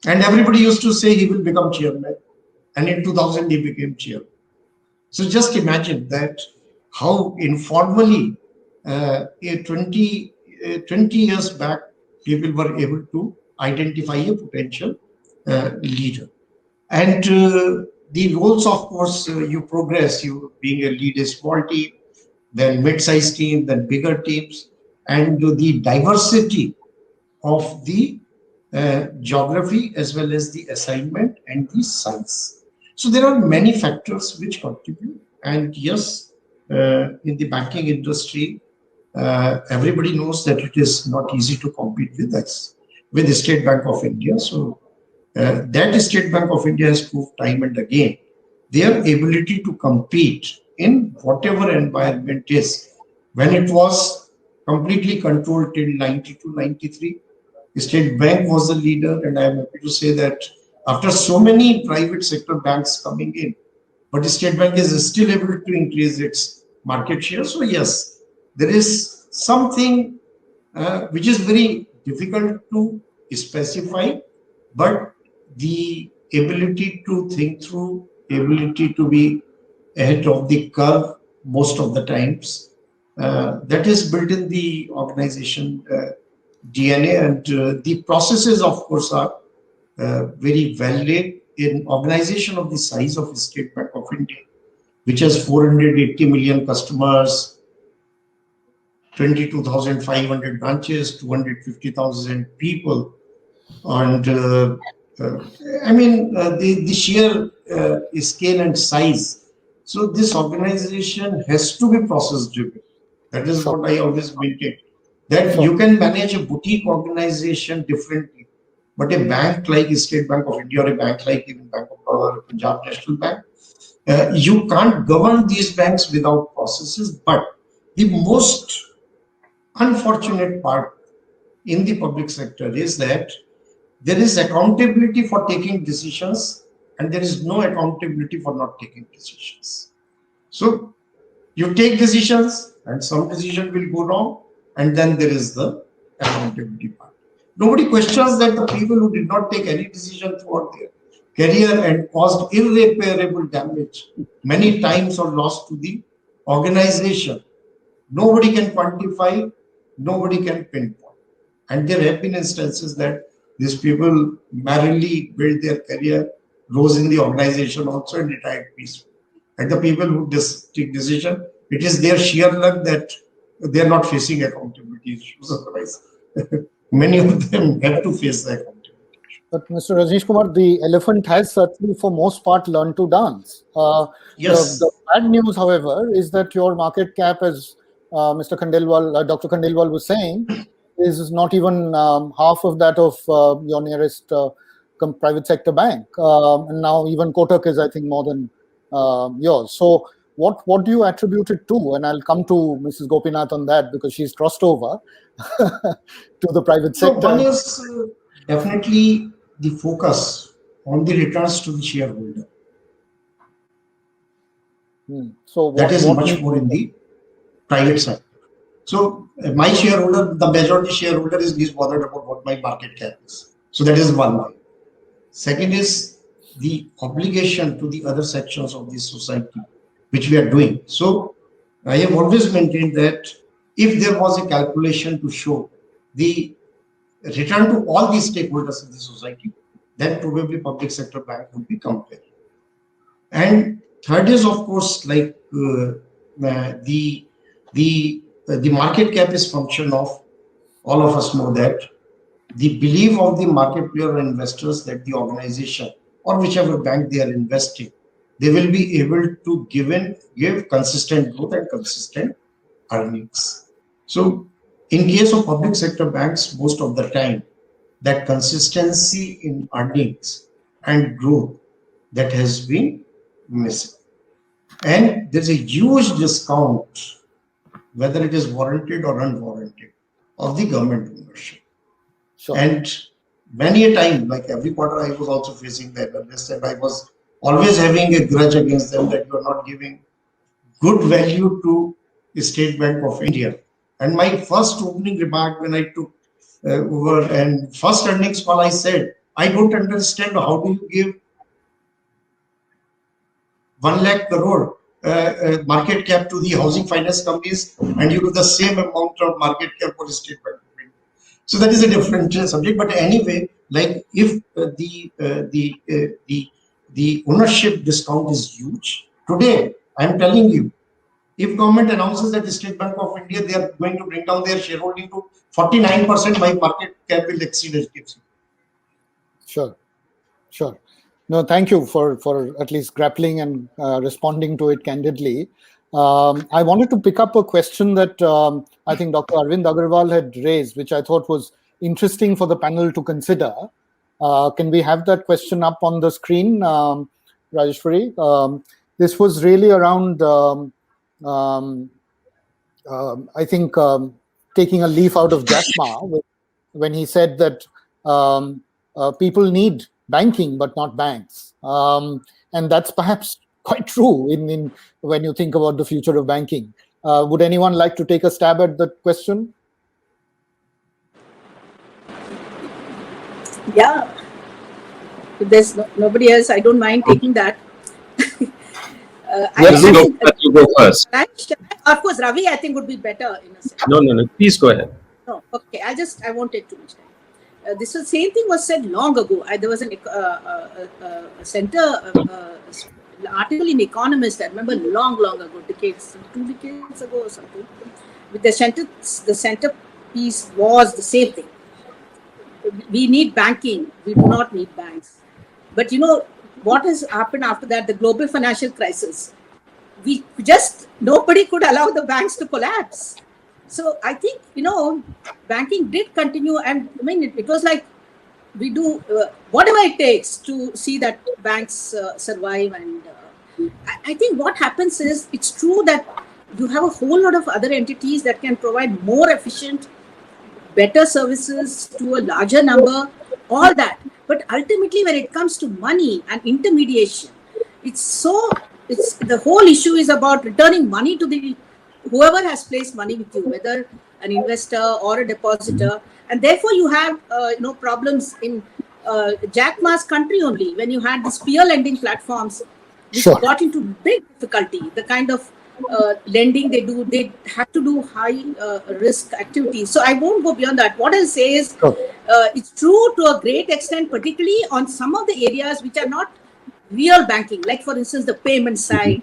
And everybody used to say he will become chairman. And in 2000, he became chairman. So just imagine that how informally 20 years back, people were able to identify a potential leader. And the roles, of course, you progress, you being a lead a small team, then mid-sized team, then bigger teams, and the diversity of the geography as well as the assignment and the size. So there are many factors which contribute. And yes, in the banking industry, everybody knows that it is not easy to compete with us, with the State Bank of India. So that State Bank of India has proved time and again their ability to compete in whatever environment is. When it was completely controlled till 92, 93, State Bank was the leader, and I am happy to say that after so many private sector banks coming in, but the State Bank is still able to increase its market share. So yes, there is something which is very difficult to specify, but the ability to think through, ability to be ahead of the curve most of the times, that is built in the organization DNA, and the processes, of course, are very well laid. In organization of the size of State Bank of India, which has 480 million customers, 22,500 branches, 250,000 people, and the sheer scale and size. So this organization has to be process driven. That is what I always maintain. That you can manage a boutique organization differently, but a bank like State Bank of India or a bank like even Bank of Baroda or Punjab National Bank, you can't govern these banks without processes. But the most unfortunate part in the public sector is that there is accountability for taking decisions and there is no accountability for not taking decisions. So you take decisions and some decision will go wrong, and then there is the accountability part. Nobody questions that the people who did not take any decision throughout their career and caused irreparable damage many times or loss to the organization. Nobody can quantify, nobody can pinpoint. And there have been instances that these people merrily built their career, rose in the organization also, and retired peacefully. And the people who take decision, it is their sheer luck that they are not facing accountability issues. Otherwise, many of them have to face the accountability. But Mr. Rajnish Kumar, the elephant has certainly, for most part, learned to dance. Yes. The bad news, however, is that your market cap, as Mr. Khandelwal, Dr. Khandelwal was saying, is not even half of that of your nearest private sector bank. And now even Kotak is, I think, more than yours. So What do you attribute it to? And I'll come to Mrs. Gopinath on that because she's crossed over to the private So sector. one is definitely the focus on the returns to the shareholder. So that is much more in the private sector. So my shareholder, the majority shareholder is bothered about what my market cap is. So that is one way. Second is the obligation to the other sections of the society, which we are doing. So I have always maintained that if there was a calculation to show the return to all the stakeholders in the society, then probably public sector bank would be compared. And third is, of course, like the market cap is function of, all of us know that, the belief of the market player or investors that the organization or whichever bank they are investing, they will be able to give consistent growth and consistent earnings. So in case of public sector banks, most of the time, that consistency in earnings and growth that has been missing. And there's a huge discount, whether it is warranted or unwarranted, of the government ownership. Sure. And many a time, like every quarter, I was also facing that. And I was always having a grudge against them that you are not giving good value to the State Bank of India. And my first opening remark when I took over and first earnings call, I said, I don't understand how do you give 1 lakh crore market cap to the housing finance companies and you do the same amount of market cap for the State Bank. So that is a different subject. But anyway, like if the ownership discount is huge today, I'm telling you, if government announces that the State Bank of India, they are going to bring down their shareholding to 49%, my market cap will exceed HDFC. Sure. No, thank you for at least grappling and responding to it candidly. I wanted to pick up a question that I think Dr. Arvind Agarwal had raised, which I thought was interesting for the panel to consider. Can we have that question up on the screen, Rajeshwari? This was really around, I think, taking a leaf out of Jack Ma when he said that people need banking but not banks, and that's perhaps quite true in when you think about the future of banking. Would anyone like to take a stab at that question? Yeah, if there's nobody else, I don't mind taking that. You go first. Of course, Ravi, I think would be better in a sense. No. Please go ahead. No, okay. I wanted to mention. This same thing was said long ago. There was an article in Economist, I remember long ago, 2 decades ago or something. With the centerpiece was the same thing. We need banking. We do not need banks. But you know what has happened after that? The global financial crisis. Nobody could allow the banks to collapse. So I think, banking did continue, and I mean, it was like we do whatever it takes to see that banks survive. And I think what happens is, it's true that you have a whole lot of other entities that can provide more efficient, better services to a larger number, all that. But ultimately, when it comes to money and intermediation, the whole issue is about returning money to whoever has placed money with you, whether an investor or a depositor. And therefore you have problems in Jack Ma's country only, when you had these peer lending platforms which got into big difficulty. The kind of lending they do, they have to do high risk activities. So I won't go beyond that. What I'll say is it's true to a great extent, particularly on some of the areas which are not real banking, like for instance the payment side,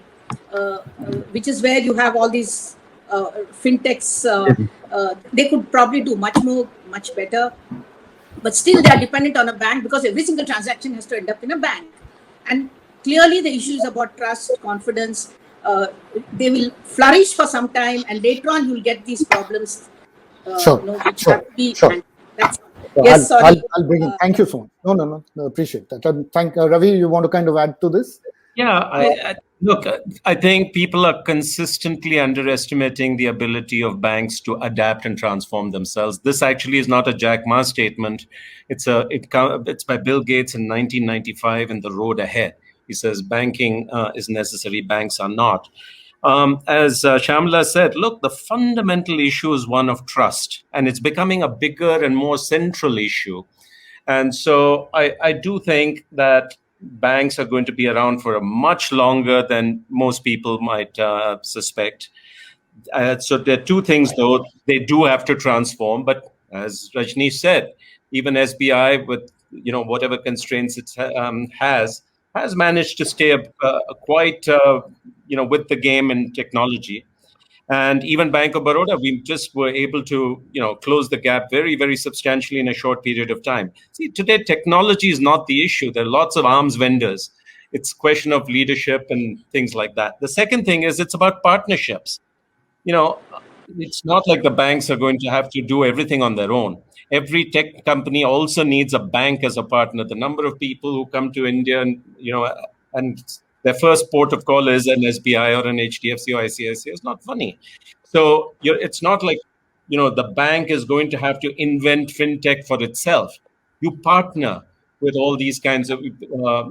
which is where you have all these fintechs. They could probably do much better, but still they are dependent on a bank, because every single transaction has to end up in a bank. And clearly the issue is about trust, confidence. They will flourish for some time, and later on you'll get these problems. Which have to be handled. Yes, sorry. I'll bring in. Thank you so much. No, appreciate that. Thank Ravi. You want to kind of add to this? Yeah, Look, I think people are consistently underestimating the ability of banks to adapt and transform themselves. This actually is not a Jack Ma statement. It's by Bill Gates in 1995 in The Road Ahead. He says banking is necessary, banks are not. As Shyamala said, look, the fundamental issue is one of trust, and it's becoming a bigger and more central issue. And so I do think that banks are going to be around for a much longer than most people might suspect. So there are two things, though. They do have to transform. But as Rajnish said, even SBI, with whatever constraints it has managed to stay quite with the game in technology. And even Bank of Baroda, we just were able to, close the gap very, very substantially in a short period of time. See, today technology is not the issue. There are lots of arms vendors. It's a question of leadership and things like that. The second thing is it's about partnerships. It's not like the banks are going to have to do everything on their own. Every tech company also needs a bank as a partner. The number of people who come to India and their first port of call is an SBI or an HDFC or ICICI is not funny. So it's not like the bank is going to have to invent fintech for itself. You partner with all these kinds of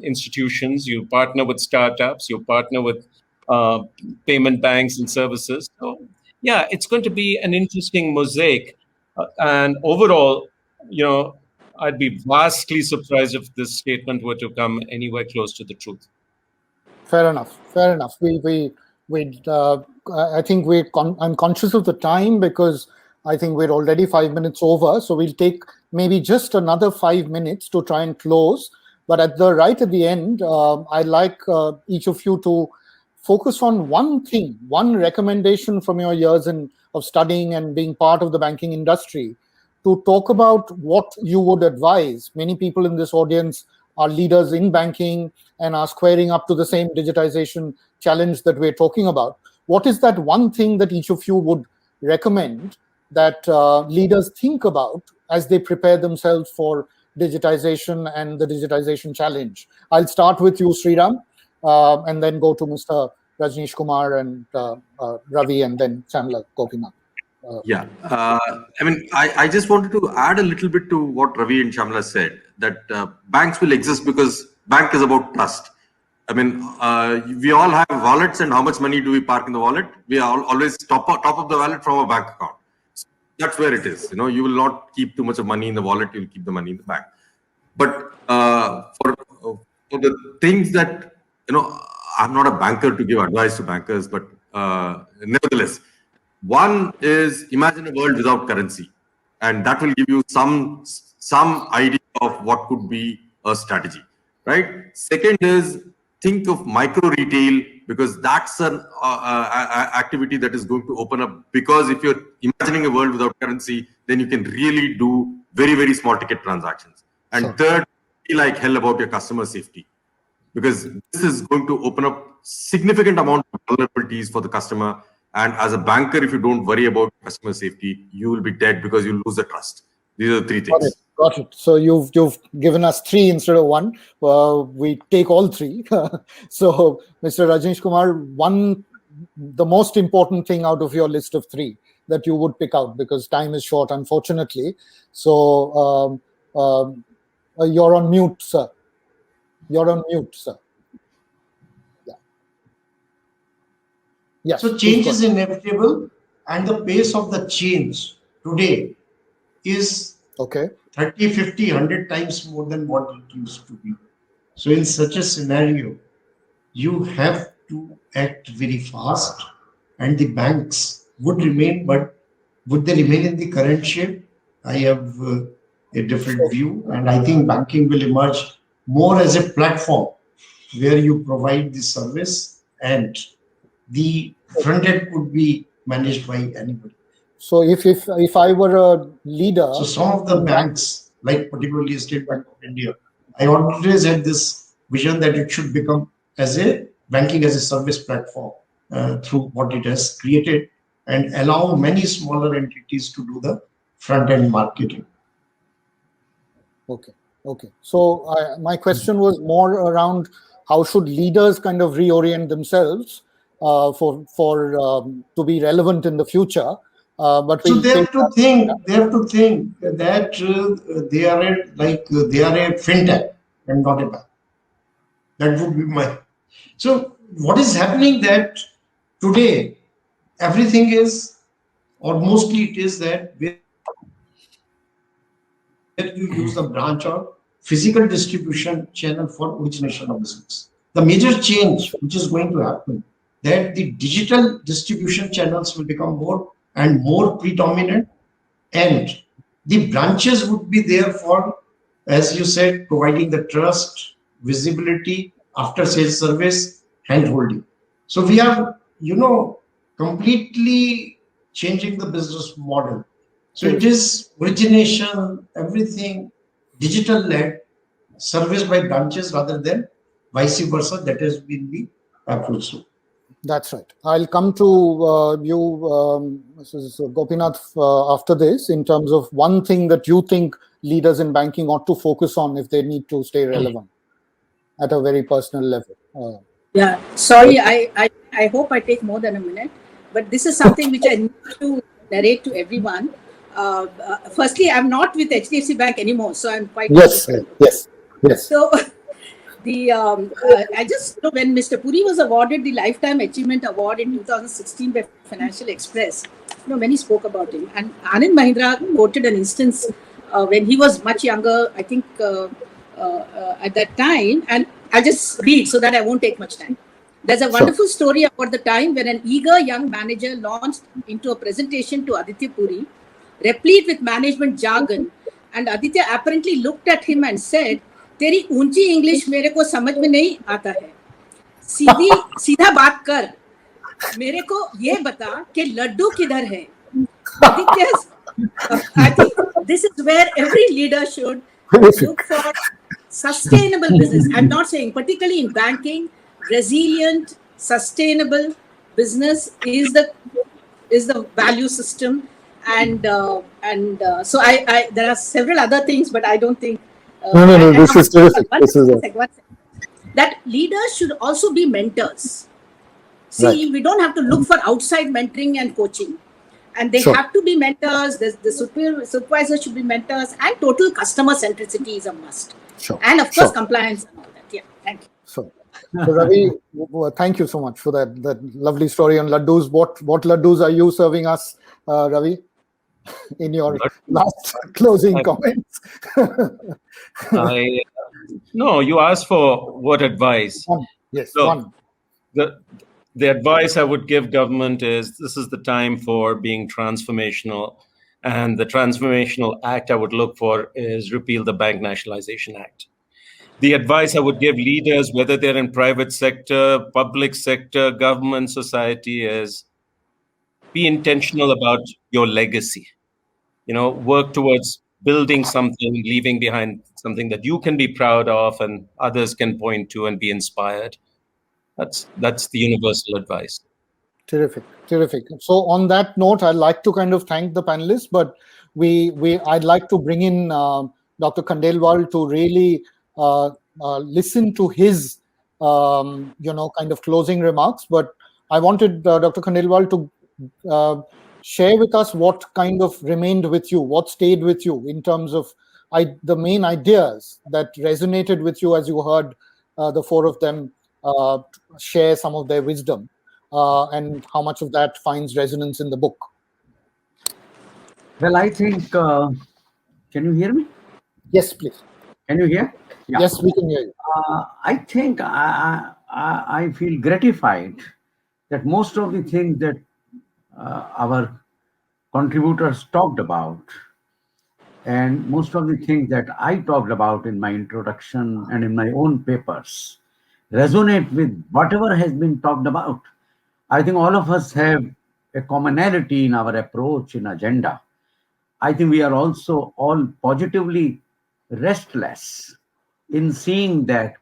institutions. You partner with startups. You partner with payment banks and services. So yeah, it's going to be an interesting mosaic. And overall, I'd be vastly surprised if this statement were to come anywhere close to the truth. Fair enough. Fair enough. I think I'm conscious of the time because I think we're already 5 minutes over. So we'll take maybe just another 5 minutes to try and close. But at the end, I'd like each of you to focus on one thing, one recommendation from your years of studying and being part of the banking industry to talk about what you would advise. Many people in this audience are leaders in banking and are squaring up to the same digitization challenge that we're talking about. What is that one thing that each of you would recommend that leaders think about as they prepare themselves for digitization and the digitization challenge? I'll start with you, Sriram, and then go to Mr. Rajnish, Kumar, and Ravi, and then Shyamala Gopinath. I just wanted to add a little bit to what Ravi and Shyamala said, that banks will exist because bank is about trust. We all have wallets, and how much money do we park in the wallet? We are always top of the wallet from a bank account. So that's where it is. You will not keep too much of money in the wallet. You'll keep the money in the bank. But for the things that, I'm not a banker to give advice to bankers, but nevertheless, one is imagine a world without currency, and that will give you some idea of what could be a strategy, right? Second is think of micro retail, because that's an activity that is going to open up. Because if you're imagining a world without currency, then you can really do very, very small ticket transactions. And sure. Third, be like hell about your customer safety, because this is going to open up significant amount of vulnerabilities for the customer. And as a banker, if you don't worry about customer safety, you will be dead because you lose the trust. These are the three things. Got it. So you've given us three instead of one. We take all three. So, Mr. Rajnish Kumar, the most important thing out of your list of three that you would pick out, because time is short, unfortunately. So you're on mute, sir. You're on mute, sir. Yeah. Yes. So change is inevitable, and the pace of the change today is 30, 50, 100 times more than what it used to be. So in such a scenario, you have to act very fast, and the banks would remain, but would they remain in the current shape? I have a different view, and I think banking will emerge more as a platform where you provide the service and the front end could be managed by anybody. So if I were a leader, so some of the banks, like particularly State Bank of India, I always had this vision that it should become as a banking as a service platform through what it has created, and allow many smaller entities to do the front end marketing. Okay. So my question was more around how should leaders kind of reorient themselves to be relevant in the future. But so we'll they have take to think. They have to think that they are they are a fintech and not a bank. That would be my. So what is happening that today everything is, or mostly it is that where you use the branch or physical distribution channel for origination of business. The major change which is going to happen, that the digital distribution channels will become more and more predominant, and the branches would be there for, as you said, providing the trust, visibility, after sales service, hand holding. So we are, completely changing the business model. So it is origination, everything digital led, serviced by branches rather than vice versa. That has been the approach. That's right. I'll come to you, Mrs. Gopinath, after this, in terms of one thing that you think leaders in banking ought to focus on if they need to stay relevant at a very personal level. Yeah, sorry, I hope I take more than a minute, but this is something which I need to narrate to everyone. Firstly, I'm not with HDFC Bank anymore, so I'm quite grateful. Yes. So I just know when Mr. Puri was awarded the Lifetime Achievement Award in 2016 by Financial Express, many spoke about him. And Anand Mahindra quoted an instance when he was much younger, I think at that time, and I'll just read so that I won't take much time. There's a wonderful story about the time when an eager young manager launched into a presentation to Aditya Puri, replete with management jargon, and Aditya apparently looked at him and said, तेरी ऊंची English मेरे को समझ में नहीं आता है, सीधा बात कर, मेरे को ये बता कि लड्डू किधर है. I think this is where every leader should look for sustainable business. I'm not saying particularly in banking, resilient, sustainable business is the value system, and so I there are several other things, but I don't think. No, this is terrific. That leaders should also be mentors. See, we don't have to look for outside mentoring and coaching. And they have to be mentors. The supervisors should be mentors, and total customer centricity is a must. And of course, compliance and all that. Yeah, thank you. So Ravi, thank you so much for that lovely story on laddus. What laddus are you serving us, Ravi, in your last closing comments? No, you asked for what advice. Yes, so one. The advice I would give government is this is the time for being transformational. And the Transformational Act I would look for is repeal the Bank Nationalization Act. The advice I would give leaders, whether they're in private sector, public sector, government, society, is be intentional about your legacy. Work towards building something, leaving behind something that you can be proud of and others can point to and be inspired. That's the universal advice. Terrific. So on that note, I'd like to kind of thank the panelists, but I'd like to bring in Dr. Khandelwal to really listen to his kind of closing remarks. But I wanted Dr. Khandelwal to share with us what kind of remained with you, what stayed with you in terms of the main ideas that resonated with you as you heard the four of them share some of their wisdom, and how much of that finds resonance in the book. Well, I think, can you hear me? Yes, please. Can you hear? Yeah. Yes, we can hear you. I think I feel gratified that most of the things that our contributors talked about, and most of the things that I talked about in my introduction and in my own papers, resonate with whatever has been talked about. I think all of us have a commonality in our approach, in agenda. I think we are also all positively restless in seeing that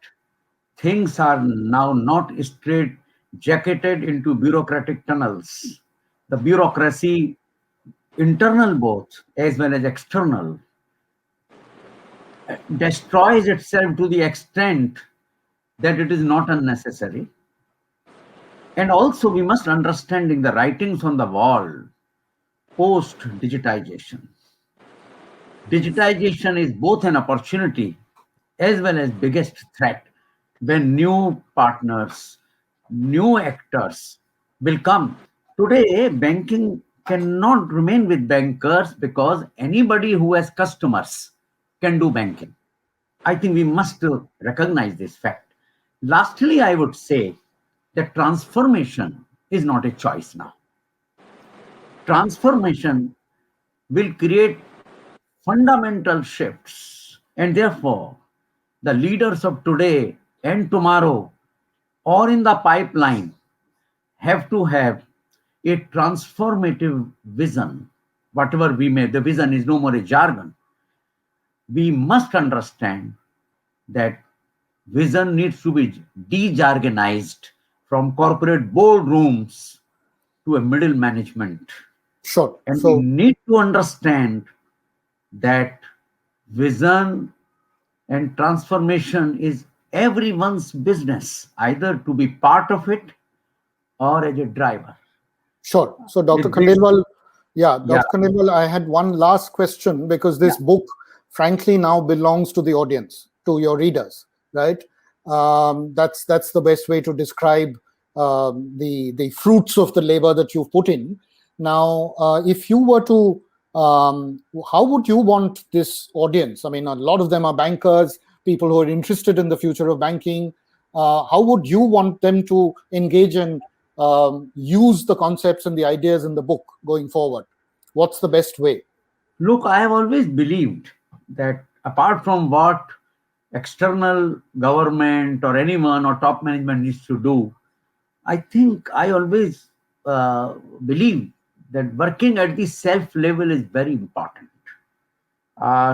things are now not straight jacketed into bureaucratic tunnels. The bureaucracy, internal both as well as external, destroys itself to the extent that it is not unnecessary. And also we must understanding the writings on the wall post digitization. Digitization is both an opportunity as well as biggest threat when new partners, new actors will come. Today, banking cannot remain with bankers because anybody who has customers can do banking. I think we must recognize this fact. Lastly, I would say that transformation is not a choice now. Transformation will create fundamental shifts, and therefore, the leaders of today and tomorrow or in the pipeline have to have a transformative vision. Whatever we may, the vision is no more a jargon. We must understand that vision needs to be de-jargonized from corporate boardrooms to a middle management. Sure. And we So, need to understand that vision and transformation is everyone's business, either to be part of it or as a driver. sure. So, Dr. With this- Khandelwal, yeah, Yeah. Dr. Khandelwal, I had one last question because this book, frankly, now belongs to the audience, to your readers, right? That's the best way to describe the fruits of the labor that you've put in. Now, if you were to, how would you want this audience? I mean, a lot of them are bankers, people who are interested in the future of banking. How would you want them to engage and use the concepts and the ideas in the book going forward? What's the best way? Look, I have always believed that apart from what external government or anyone or top management needs to do, I think I always believe that working at the self level is very important.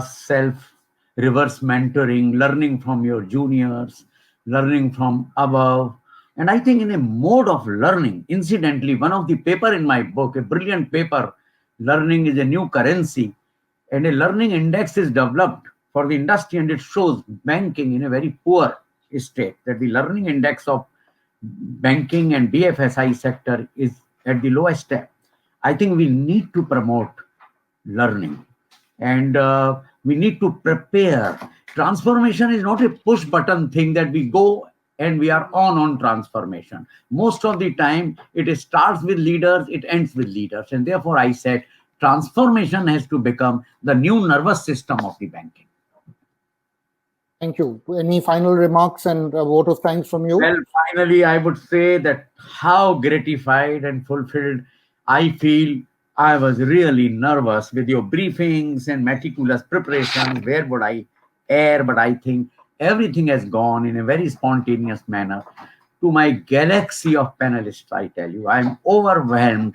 Self reverse mentoring, learning from your juniors, learning from above. And I think in a mode of learning, incidentally, one of the paper in my book, a brilliant paper, Learning is a New Currency, and a learning index is developed for the industry, and it shows banking in a very poor state, that the learning index of banking and BFSI sector is at the lowest step. I think we need to promote learning, and we need to prepare. Transformation is not a push button thing that we go and we are on transformation. Most of the time it starts with leaders, it ends with leaders, and therefore I said transformation has to become the new nervous system of the banking. Thank you. Any final remarks and a vote of thanks from you? Well, finally, I would say that how gratified and fulfilled I feel. I was really nervous with your briefings and meticulous preparation. Where would I err? But I think everything has gone in a very spontaneous manner. To my galaxy of panelists, I tell you, I'm overwhelmed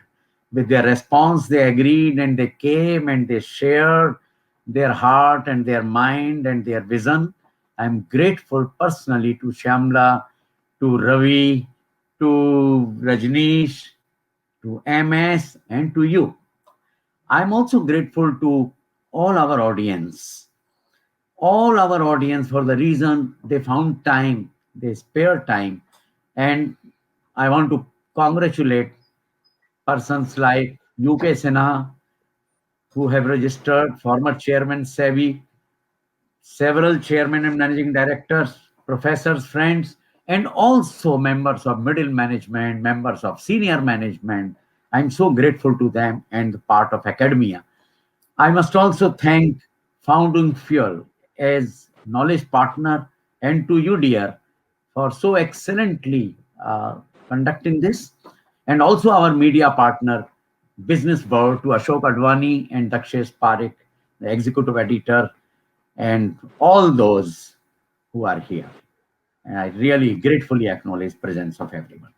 with their response. They agreed and they came and they shared their heart and their mind and their vision. I'm grateful personally to Shyamala, to Ravi, to Rajnish, to MS, and to you. I'm also grateful to all our audience for the reason they found time, they spared time. And I want to congratulate persons like UK Sinha, who have registered, former chairman SEBI, several chairmen and managing directors, professors, friends, and also members of middle management, members of senior management. I'm so grateful to them and the part of academia. I must also thank Founding Fuel as knowledge partner, and to you, dear, for so excellently conducting this, and also our media partner, Business World, to Ashok Advani and Dakshesh Parekh, the executive editor, and all those who are here. And I really gratefully acknowledge presence of everyone.